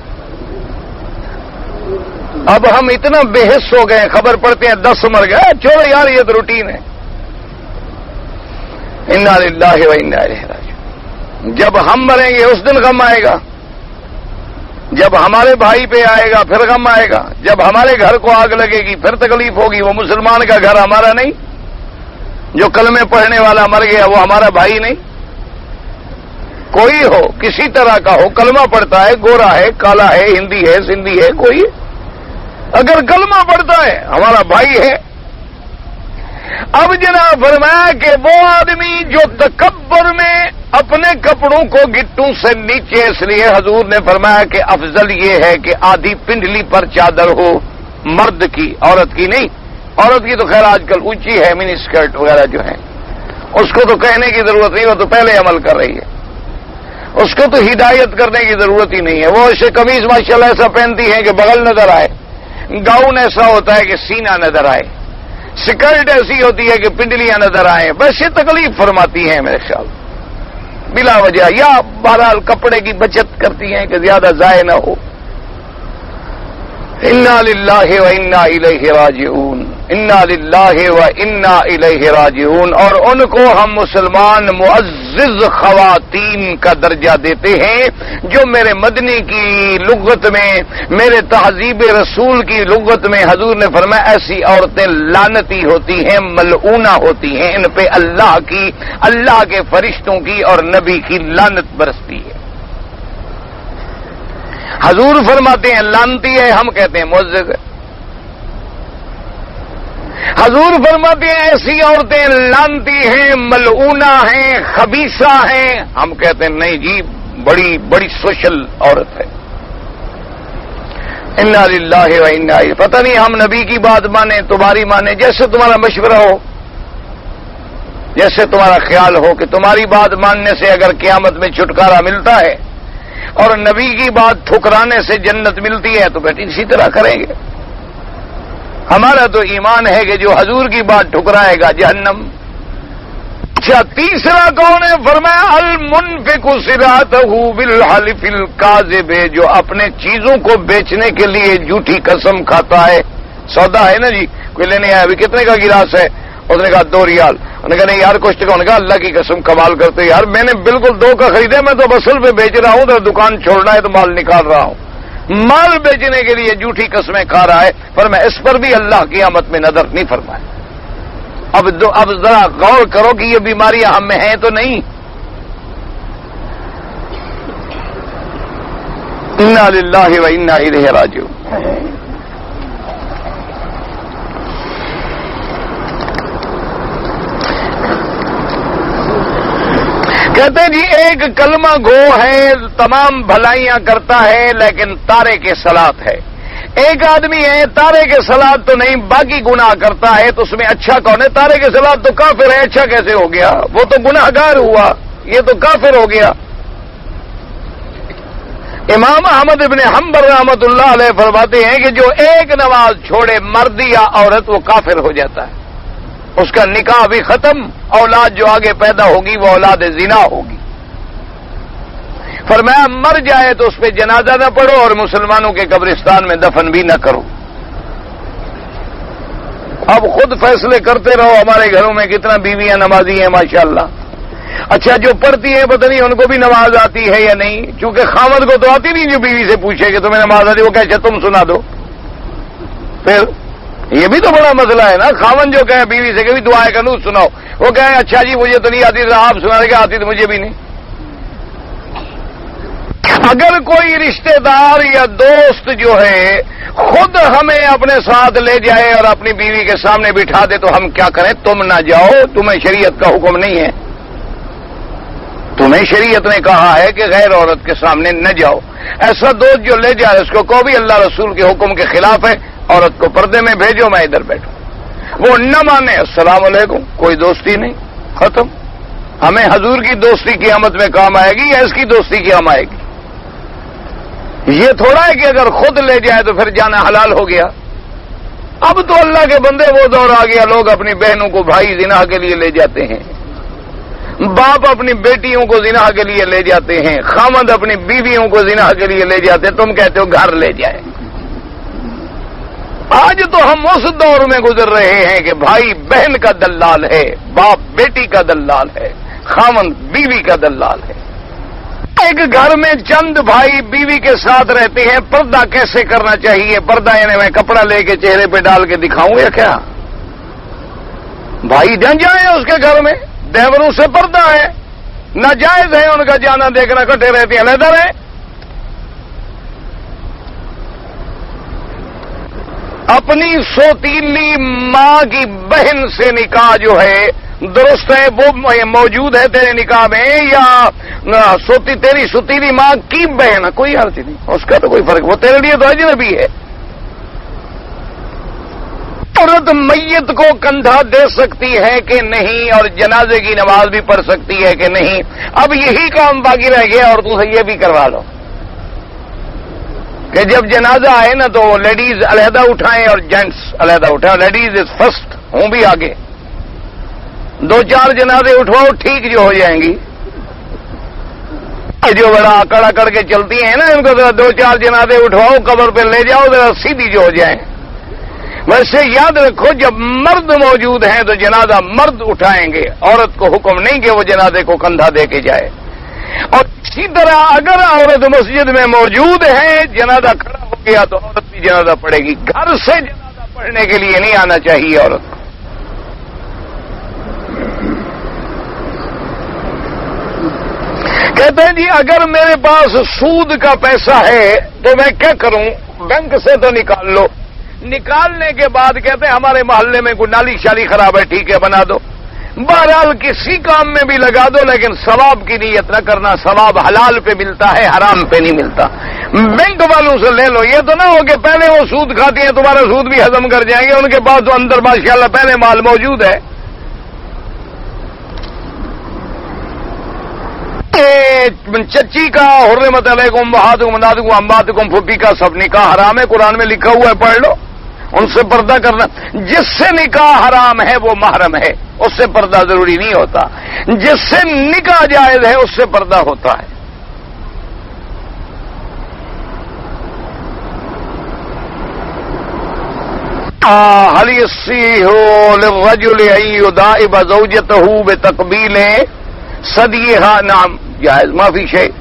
اب ہم اتنا بے حس ہو گئے، خبر پڑتے ہیں 10 مر گئے، چھوڑو یار یہ تو روٹین ہے۔ انا للہ و انا الیہ راجعون۔ جب ہم مریں گے اس دن غم آئے گا، جب ہمارے بھائی پہ آئے گا پھر غم آئے گا، جب ہمارے گھر کو آگ لگے گی پھر تکلیف ہوگی۔ وہ مسلمان کا گھر ہمارا نہیں، جو کلمے پڑھنے والا مر گیا وہ ہمارا بھائی نہیں۔ کوئی ہو، کسی طرح کا ہو، کلمہ پڑھتا ہے، گورا ہے، کالا ہے، ہندی ہے، سندھی ہے، کوئی اگر کلمہ پڑھتا ہے ہمارا بھائی ہے۔ اب جناب فرمایا کہ وہ آدمی جو تکبر میں اپنے کپڑوں کو گٹوں سے نیچے، اس لیے حضور نے فرمایا کہ افضل یہ ہے کہ آدھی پنڈلی پر چادر ہو، مرد کی، عورت کی نہیں۔ عورت کی تو خیر آج کل اونچی ہے، منی اسکرٹ وغیرہ جو ہے، اس کو تو کہنے کی ضرورت نہیں، وہ تو پہلے عمل کر رہی ہے، اس کو تو ہدایت کرنے کی ضرورت ہی نہیں ہے۔ وہ اسے قمیض ماشاءاللہ ایسا پہنتی ہے کہ بغل نظر آئے، گاؤن ایسا ہوتا ہے کہ سینہ نظر آئے، سکرٹ ایسی ہوتی ہے کہ پنڈلیاں نظر آئیں، بس یہ تکلیف فرماتی ہیں میرے خیال بلا وجہ، یا بہرحال کپڑے کی بچت کرتی ہیں کہ زیادہ ضائع نہ ہو۔ انا للہ و انا الیہ راجعون، انا للہ و انا الیہ راجعون۔ اور ان کو ہم مسلمان معزز خواتین کا درجہ دیتے ہیں، جو میرے مدنی کی لغت میں، میرے تہذیب رسول کی لغت میں حضور نے فرمایا ایسی عورتیں لعنتی ہوتی ہیں، ملعونہ ہوتی ہیں، ان پہ اللہ کی، اللہ کے فرشتوں کی اور نبی کی لعنت برستی ہے۔ حضور فرماتے ہیں لعنتی ہے، ہم کہتے ہیں معزز ہے۔ حضور فرماتے ہیں ایسی عورتیں لعنتی ہیں، ملعونہ ہیں، خبیثہ ہیں، ہم کہتے ہیں نہیں جی بڑی بڑی سوشل عورت ہے۔ انا للہ و انا الیہ۔ پتہ نہیں ہم نبی کی بات مانیں، تمہاری مانیں، جیسے تمہارا مشورہ ہو، جیسے تمہارا خیال ہو کہ تمہاری بات ماننے سے اگر قیامت میں چھٹکارا ملتا ہے اور نبی کی بات ٹھکرانے سے جنت ملتی ہے تو بیٹی اسی طرح کریں گے۔ ہمارا تو ایمان ہے کہ جو حضور کی بات ٹھکرائے گا جہنم۔ اچھا تیسرا کون ہے؟ فرمایا المنفق صراطہ بالحلف الکاذب، جو اپنے چیزوں کو بیچنے کے لیے جھوٹی قسم کھاتا ہے۔ سودا ہے نا جی، کوئی لینے آیا ابھی کتنے کا گلاس ہے؟ اس نے کہا 2 ریال۔ انہوں نے کہا نہیں یار کچھ ٹکا، انہوں نے کہا اللہ کی قسم کمال کرتے یار، میں نے بالکل 2 کا خریدا، میں تو اصل پہ بیچ رہا ہوں، تو دکان چھوڑنا ہے تو مال نکال رہا ہوں۔ مال بیچنے کے لیے جھوٹی قسمیں کھا رہا ہے، پر میں اس پر بھی اللہ قیامت میں نظر نہیں فرمائے۔ اب ذرا غور کرو کہ یہ بیماریاں ہم میں ہیں تو نہیں۔ انا للہ و انا الیہ راجعون۔ کہتے جی ایک کلمہ گو ہے، تمام بھلائیاں کرتا ہے لیکن تارے کے صلاۃ ہے۔ ایک آدمی ہے تارے کے سلاد تو نہیں باقی گناہ کرتا ہے تو اس میں اچھا کون ہے؟ تارے کے سلاد تو کافر ہے، اچھا کیسے ہو گیا؟ وہ تو گناہگار ہوا، یہ تو کافر ہو گیا۔ امام احمد ابن حنبل رحمۃ اللہ علیہ فرماتے ہیں کہ جو ایک نماز چھوڑے مرد یا عورت وہ کافر ہو جاتا ہے، اس کا نکاح بھی ختم، اولاد جو آگے پیدا ہوگی وہ اولاد زنا ہوگی۔ فرمایا مر جائے تو اس پہ جنازہ نہ پڑھو اور مسلمانوں کے قبرستان میں دفن بھی نہ کرو۔ اب خود فیصلے کرتے رہو، ہمارے گھروں میں کتنا بیویاں نمازی ہیں ماشاءاللہ۔ اچھا جو پڑھتی ہیں پتہ نہیں ان کو بھی نماز آتی ہے یا نہیں، چونکہ خامد کو تو آتی نہیں جو بیوی سے پوچھے کہ تمہیں نماز آتی، وہ کہے تم سنا دو۔ پھر یہ بھی تو بڑا مسئلہ ہے نا، خامن جو کہے بیوی سے کہ دعائے قنوت سناؤ، وہ کہے اچھا جی مجھے تو نہیں آتی، آپ سنا دیں کہ آتی تو مجھے بھی نہیں۔ اگر کوئی رشتہ دار یا دوست جو ہے خود ہمیں اپنے ساتھ لے جائے اور اپنی بیوی کے سامنے بٹھا دے تو ہم کیا کریں؟ تم نہ جاؤ، تمہیں شریعت کا حکم نہیں ہے، تمہیں شریعت نے کہا ہے کہ غیر عورت کے سامنے نہ جاؤ۔ ایسا دوست جو لے جائے اس کو کہو بھی اللہ رسول کے حکم کے خلاف ہے، عورت کو پردے میں بھیجو، میں ادھر بیٹھوں۔ وہ نہ مانے السلام علیکم، کوئی دوستی نہیں، ختم۔ ہمیں حضور کی دوستی قیامت میں کام آئے گی یا اس کی دوستی کام آئے گی؟ یہ تھوڑا ہے کہ اگر خود لے جائے تو پھر جانا حلال ہو گیا۔ اب تو اللہ کے بندے وہ دور آ گیا، لوگ اپنی بہنوں کو بھائی زنا کے لیے لے جاتے ہیں، باپ اپنی بیٹیوں کو زنا کے لیے لے جاتے ہیں، خامد اپنی بیویوں کو زنا کے لیے لے جاتے ہیں، تم کہتے ہو گھر لے جائے۔ آج تو ہم اس دور میں گزر رہے ہیں کہ بھائی بہن کا دلال ہے، باپ بیٹی کا دلال ہے، خامد بیوی کا دلال ہے۔ ایک گھر میں چند بھائی بیوی کے ساتھ رہتے ہیں، پردہ کیسے کرنا چاہیے؟ پردہ یعنی میں کپڑا لے کے چہرے پہ ڈال کے دکھاؤں یا کیا؟ بھائی جان جائیں اس کے گھر میں، دیوروں سے پردہ ہے، ناجائز ہے ان کا جانا دیکھنا، کٹے رہتے ہیں، علیحدہ رہے۔ اپنی سوتیلی ماں کی بہن سے نکاح جو ہے درست ہے، وہ موجود ہے تیرے نکاح میں، یا تیری سوتیلی ماں کی بہن، کوئی حرج نہیں، اس کا تو کوئی فرق، وہ تیرے لیے تو اجنبی ہے۔ عورت میت کو کندھا دے سکتی ہے کہ نہیں، اور جنازے کی نماز بھی پڑھ سکتی ہے کہ نہیں؟ اب یہی کام باقی رہ گیا، عورتوں سے یہ بھی کروا لو کہ جب جنازہ آئے نا تو لیڈیز علیحدہ اٹھائیں اور جینٹس علیحدہ اٹھائیں، لیڈیز از فرسٹ، ہوں بھی آگے، 2-4 جنازے اٹھواؤ ٹھیک جو ہو جائیں گی۔ جو بڑا اکڑ اکڑ کے چلتی ہیں نا، ان کو ذرا 2-4 جنازے اٹھواؤ، قبر پہ لے جاؤ، ذرا سیدھی جو ہو جائیں۔ ویسے یاد رکھو جب مرد موجود ہیں تو جنازہ مرد اٹھائیں گے، عورت کو حکم نہیں کہ وہ جنازے کو کندھا دے کے جائے۔ اور اسی طرح اگر عورت مسجد میں موجود ہے، جنازہ کھڑا ہو گیا تو عورت بھی جنازہ پڑھے گی، گھر سے جنازہ پڑھنے کے لیے نہیں آنا چاہیے عورت کو۔ کہتے ہیں جی اگر میرے پاس سود کا پیسہ ہے تو میں کیا کروں؟ بینک سے تو نکال لو، نکالنے کے بعد کہتے ہیں ہمارے محلے میں کوئی نالی شالی خراب ہے، ٹھیک ہے بنا دو، بہرحال کسی کام میں بھی لگا دو، لیکن ثواب کی نیت نہ کرنا، ثواب حلال پہ ملتا ہے، حرام پہ نہیں ملتا۔ بینک والوں سے لے لو، یہ تو نہ ہو کہ پہلے وہ سود کھاتے ہیں تمہارا سود بھی ہضم کر جائیں گے، ان کے پاس تو اندر ماشاءاللہ پہلے مال موجود ہے۔ چچی کا حرمت علیکم امہاتکم بناتکم امہاتکم، پھوپھی کا سب نکاح حرام ہے، قرآن میں لکھا ہوا ہے، پڑھ لو۔ ان سے پردہ کرنا، جس سے نکاح حرام ہے وہ محرم ہے، اس سے پردہ ضروری نہیں ہوتا، جس سے نکاح جائز ہے اس سے پردہ ہوتا ہے۔ هل يصح للرجل ان يداعب زوجته بتقبيل ثديها؟ نعم جائز، ما في شيء۔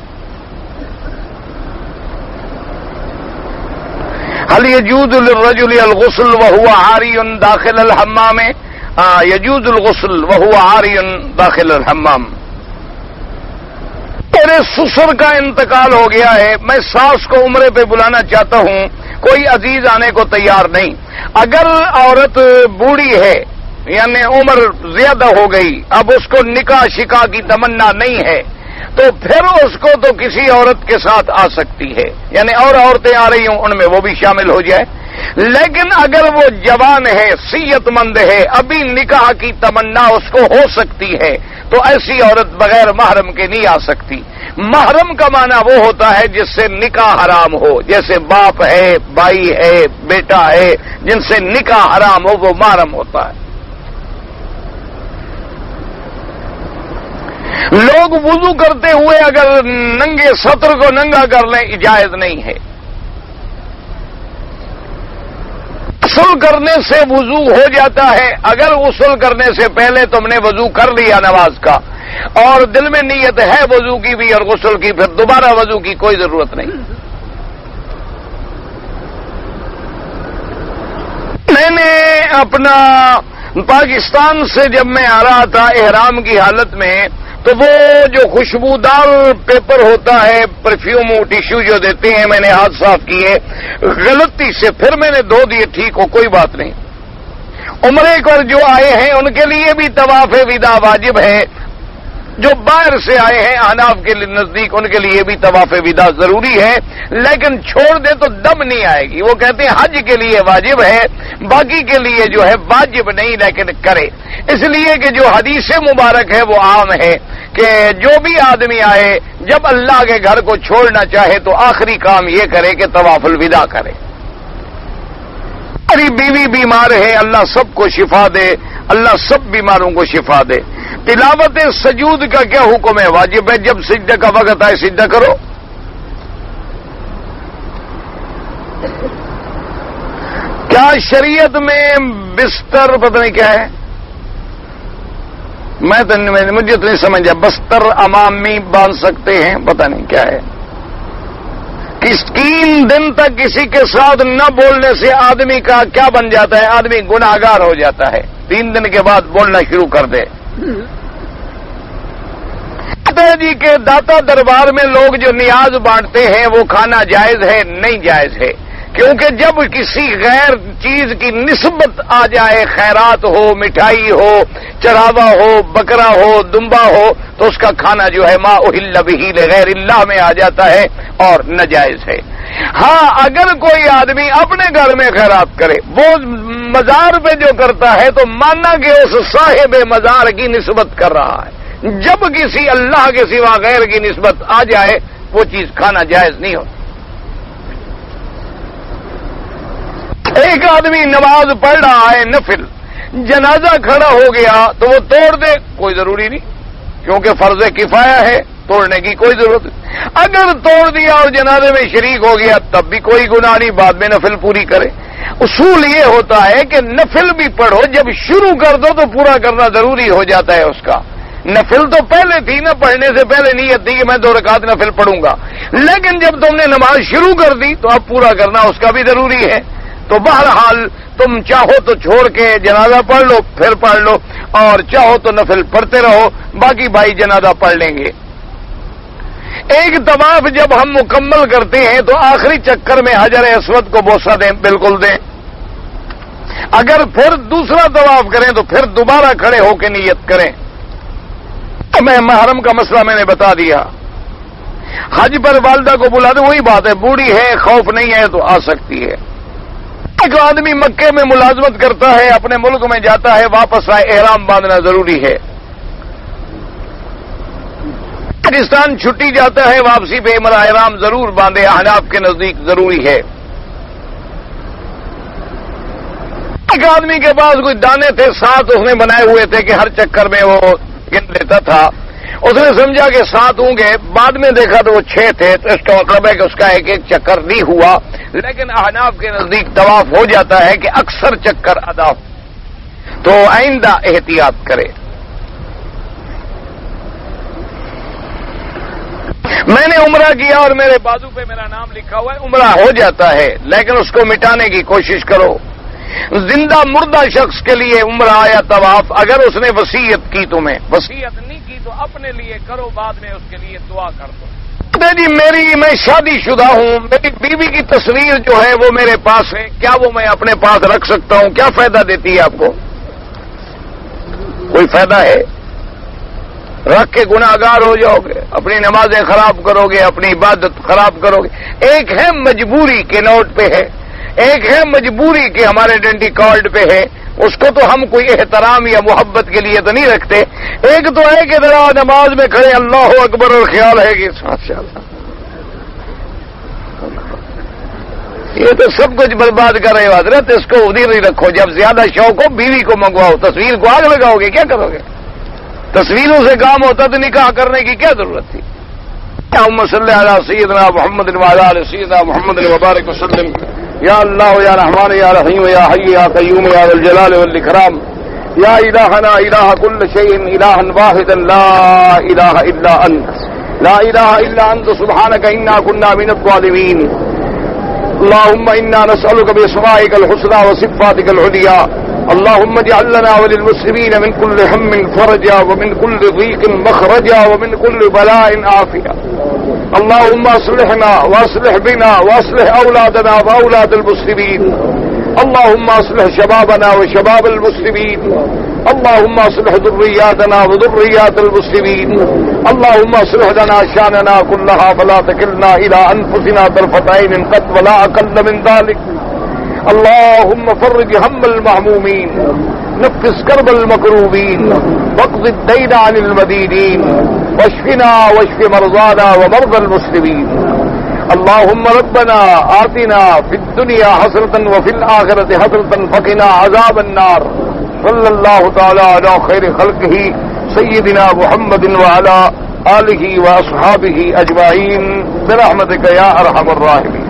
هل يجوز للرجل الغسل وهو عاري داخل الحمام؟ يجوز الغسل وهو عاري داخل الحمام۔ میرے سسر کا انتقال ہو گیا ہے، میں ساس کو عمرے پہ بلانا چاہتا ہوں، کوئی عزیز آنے کو تیار نہیں۔ اگر عورت بوڑھی ہے یعنی عمر زیادہ ہو گئی، اب اس کو نکاح شکا کی تمنا نہیں ہے، تو پھر اس کو تو کسی عورت کے ساتھ آ سکتی ہے، یعنی اور عورتیں آ رہی ہوں ان میں وہ بھی شامل ہو جائے۔ لیکن اگر وہ جوان ہے، صحت مند ہے، ابھی نکاح کی تمنا اس کو ہو سکتی ہے، تو ایسی عورت بغیر محرم کے نہیں آ سکتی۔ محرم کا معنی وہ ہوتا ہے جس سے نکاح حرام ہو، جیسے باپ ہے، بھائی ہے، بیٹا ہے، جن سے نکاح حرام ہو وہ محرم ہوتا ہے۔ لوگ وضو کرتے ہوئے اگر ننگے سطر کو ننگا کر لیں جائز نہیں ہے۔ غسل کرنے سے وضو ہو جاتا ہے، اگر غسل کرنے سے پہلے تم نے وضو کر لیا نماز کا اور دل میں نیت ہے وضو کی بھی اور غسل کی، پھر دوبارہ وضو کی کوئی ضرورت نہیں۔ میں نے اپنا پاکستان سے جب میں آ رہا تھا احرام کی حالت میں، تو وہ جو خوشبودار پیپر ہوتا ہے، پرفیوم ٹیشو جو دیتے ہیں، میں نے ہاتھ صاف کیے غلطی سے، پھر میں نے دھو دیے، ٹھیک ہو کوئی بات نہیں۔ عمرے پر جو آئے ہیں ان کے لیے بھی طواف وداع واجب ہے، جو باہر سے آئے ہیں احناف کے نزدیک ان کے لیے بھی طواف وداع ضروری ہے، لیکن چھوڑ دے تو دم نہیں آئے گی۔ وہ کہتے ہیں حج کے لیے واجب ہے، باقی کے لیے جو ہے واجب نہیں، لیکن کرے، اس لیے کہ جو حدیث مبارک ہے وہ عام ہے کہ جو بھی آدمی آئے جب اللہ کے گھر کو چھوڑنا چاہے تو آخری کام یہ کرے کہ طواف الوداع کرے۔ میری بیوی بیمار ہے، اللہ سب کو شفا دے، اللہ سب بیماروں کو شفا دے۔ تلاوت سجود کا کیا حکم ہے؟ واجب ہے، جب سجدہ کا وقت آئے سجدہ کرو۔ کیا شریعت میں بستر پتہ نہیں کیا ہے، مجھے تو نہیں سمجھا، بستر امامی باندھ سکتے ہیں، پتہ نہیں کیا ہے۔ 3 دن تک کسی کے ساتھ نہ بولنے سے آدمی کا کیا بن جاتا ہے؟ آدمی گناہگار ہو جاتا ہے، 3 دن کے بعد بولنا شروع کر دے۔ جی کے داتا دربار میں لوگ جو نیاز بانٹتے ہیں وہ کھانا جائز ہے؟ نہیں جائز ہے، کیونکہ جب کسی غیر چیز کی نسبت آ جائے، خیرات ہو، مٹھائی ہو، چراوا ہو، بکرا ہو، دمبا ہو، تو اس کا کھانا جو ہے ما اہل بہ لغیر اللہ میں آ جاتا ہے اور ناجائز ہے۔ ہاں اگر کوئی آدمی اپنے گھر میں خیرات کرے، وہ مزار پہ جو کرتا ہے تو ماننا کہ اس صاحب مزار کی نسبت کر رہا ہے۔ جب کسی اللہ کے سوا غیر کی نسبت آ جائے وہ چیز کھانا جائز نہیں ہوتی۔ ایک آدمی نماز پڑھ رہا ہے نفل، جنازہ کھڑا ہو گیا تو وہ توڑ دے، کوئی ضروری نہیں، کیونکہ فرض کفایہ ہے، توڑنے کی کوئی ضرورت نہیں۔ اگر توڑ دیا اور جنازے میں شریک ہو گیا تب بھی کوئی گناہ نہیں، بعد میں نفل پوری کرے۔ اصول یہ ہوتا ہے کہ نفل بھی پڑھو، جب شروع کر دو تو پورا کرنا ضروری ہو جاتا ہے اس کا۔ نفل تو پہلے تھی نا، پڑھنے سے پہلے نیت تھی کہ میں 2 رکعت نفل پڑھوں گا، لیکن جب تم نے نماز شروع کر دی تو اب پورا کرنا اس کا بھی ضروری ہے۔ تو بہرحال تم چاہو تو چھوڑ کے جنازہ پڑھ لو، پھر پڑھ لو، اور چاہو تو نفل پڑھتے رہو، باقی بھائی جنازہ پڑھ لیں گے۔ ایک طواف جب ہم مکمل کرتے ہیں تو آخری چکر میں حجر اسود کو بوسہ دیں، بالکل دیں۔ اگر پھر دوسرا طواف کریں تو پھر دوبارہ کھڑے ہو کے نیت کریں۔ میں محرم کا مسئلہ میں نے بتا دیا۔ حج پر والدہ کو بلا دے، وہی بات ہے، بوڑھی ہے، خوف نہیں ہے تو آ سکتی ہے۔ ایک آدمی مکے میں ملازمت کرتا ہے، اپنے ملک میں جاتا ہے، واپس آئے، احرام باندھنا ضروری ہے۔ پاکستان چھٹی جاتا ہے، واپسی پہ احرام ضرور باندھے، احناف کے نزدیک ضروری ہے۔ ایک آدمی کے پاس کوئی دانے تھے، 7 اس نے بنائے ہوئے تھے کہ ہر چکر میں وہ گن لیتا تھا۔ اس نے سمجھا کہ 7 ہوں گے، بعد میں دیکھا تو وہ 6 تھے، تو اس کا مطلب ہے کہ اس کا ایک چکر نہیں ہوا۔ لیکن احناف کے نزدیک طواف ہو جاتا ہے کہ اکثر چکر ادا ہو، تو آئندہ احتیاط کرے۔ میں نے عمرہ کیا اور میرے بازو پہ میرا نام لکھا ہوا ہے، عمرہ ہو جاتا ہے، لیکن اس کو مٹانے کی کوشش کرو۔ زندہ مردہ شخص کے لیے عمرہ یا طواف، اگر اس نے وصیت کی تمہیں، وصیت نہیں کی تو اپنے لیے کرو، بعد میں اس کے لیے دعا کر دو۔ جی میں شادی شدہ ہوں، میری بیوی کی تصویر جو ہے وہ میرے پاس ہے، کیا وہ میں اپنے پاس رکھ سکتا ہوں؟ کیا فائدہ دیتی ہے آپ کو؟ کوئی فائدہ ہے؟ رکھ کے گناہگار ہو جاؤ گے، اپنی نمازیں خراب کرو گے، اپنی عبادت خراب کرو گے۔ ایک ہے مجبوری کے نوٹ پہ ہے، ایک ہے مجبوری کے ہمارے آئیڈینٹی کارڈ پہ ہے، اس کو تو ہم کوئی احترام یا محبت کے لیے تو نہیں رکھتے۔ ایک تو ہے کہ ذرا نماز میں کھڑے اللہ اکبر اور خیال ہے کہ ماشاءاللہ یہ تو سب کچھ برباد کر رہے ہو حضرت، اس کو ادھر نہیں رکھو۔ جب زیادہ شوق ہو بیوی کو منگواؤ، تصویر کو آگ لگاؤ گے، کیا کرو گے؟ تصویروں سے کام ہوتا تو نکاح کرنے کی کیا ضرورت تھی؟ اللہم صلی علی سیدنا محمد وعلی آل سیدنا محمد وبارک وسلم۔ یا اللہ یا رحمان یا رحیم یا حی یا قیوم یا ذی الجلال والاکرام، یا الہنا الہ کل شیء الہا واحدا لا الہ الا انت، لا الہ الا انت سبحانک انا کنا من الظالمین۔ اللهم إنا نسألك بأسمائك الحسنى وصفاتك العليا، اللهم اجعل لنا وللمسلمين من كل هم فرجا ومن كل ضيق مخرجا ومن كل بلاء عافية، اللهم اصلحنا واصلح بنا واصلح أولادنا وأولاد المسلمين، اللهم اصلح شبابنا وشباب المسلمين، اللهم اصلح ذرياتنا وذريات المسلمين، اللهم اصلح لنا شاننا كلها فلا تكلنا إلى أنفسنا طرفة عين قط ولا أقل من ذلك، اللهم فرج هم المهمومين، نفس كرب المكروبين، واقض الدين عن المدينين، واشفنا واشف مرضانا ومرضى المسلمين، اللهم ربنا آتنا في الدنيا حسنة وفي الآخرة حسنة وقنا عذاب النار، صلی اللہ تعالی علی خیر خلقہ سیدنا محمد وعلی آلہ واصحابہ اجمعین برحمتک یا ارحم الراحمین۔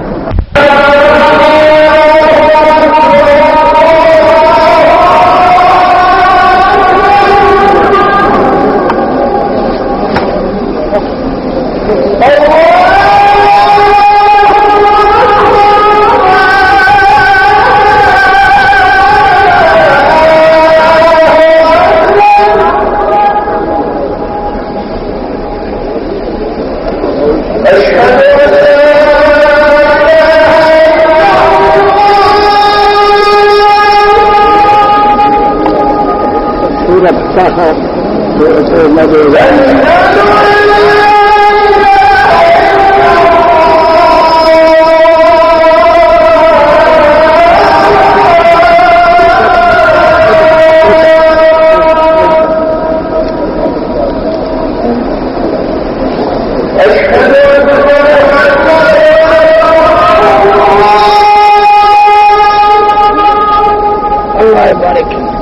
اللہ بارک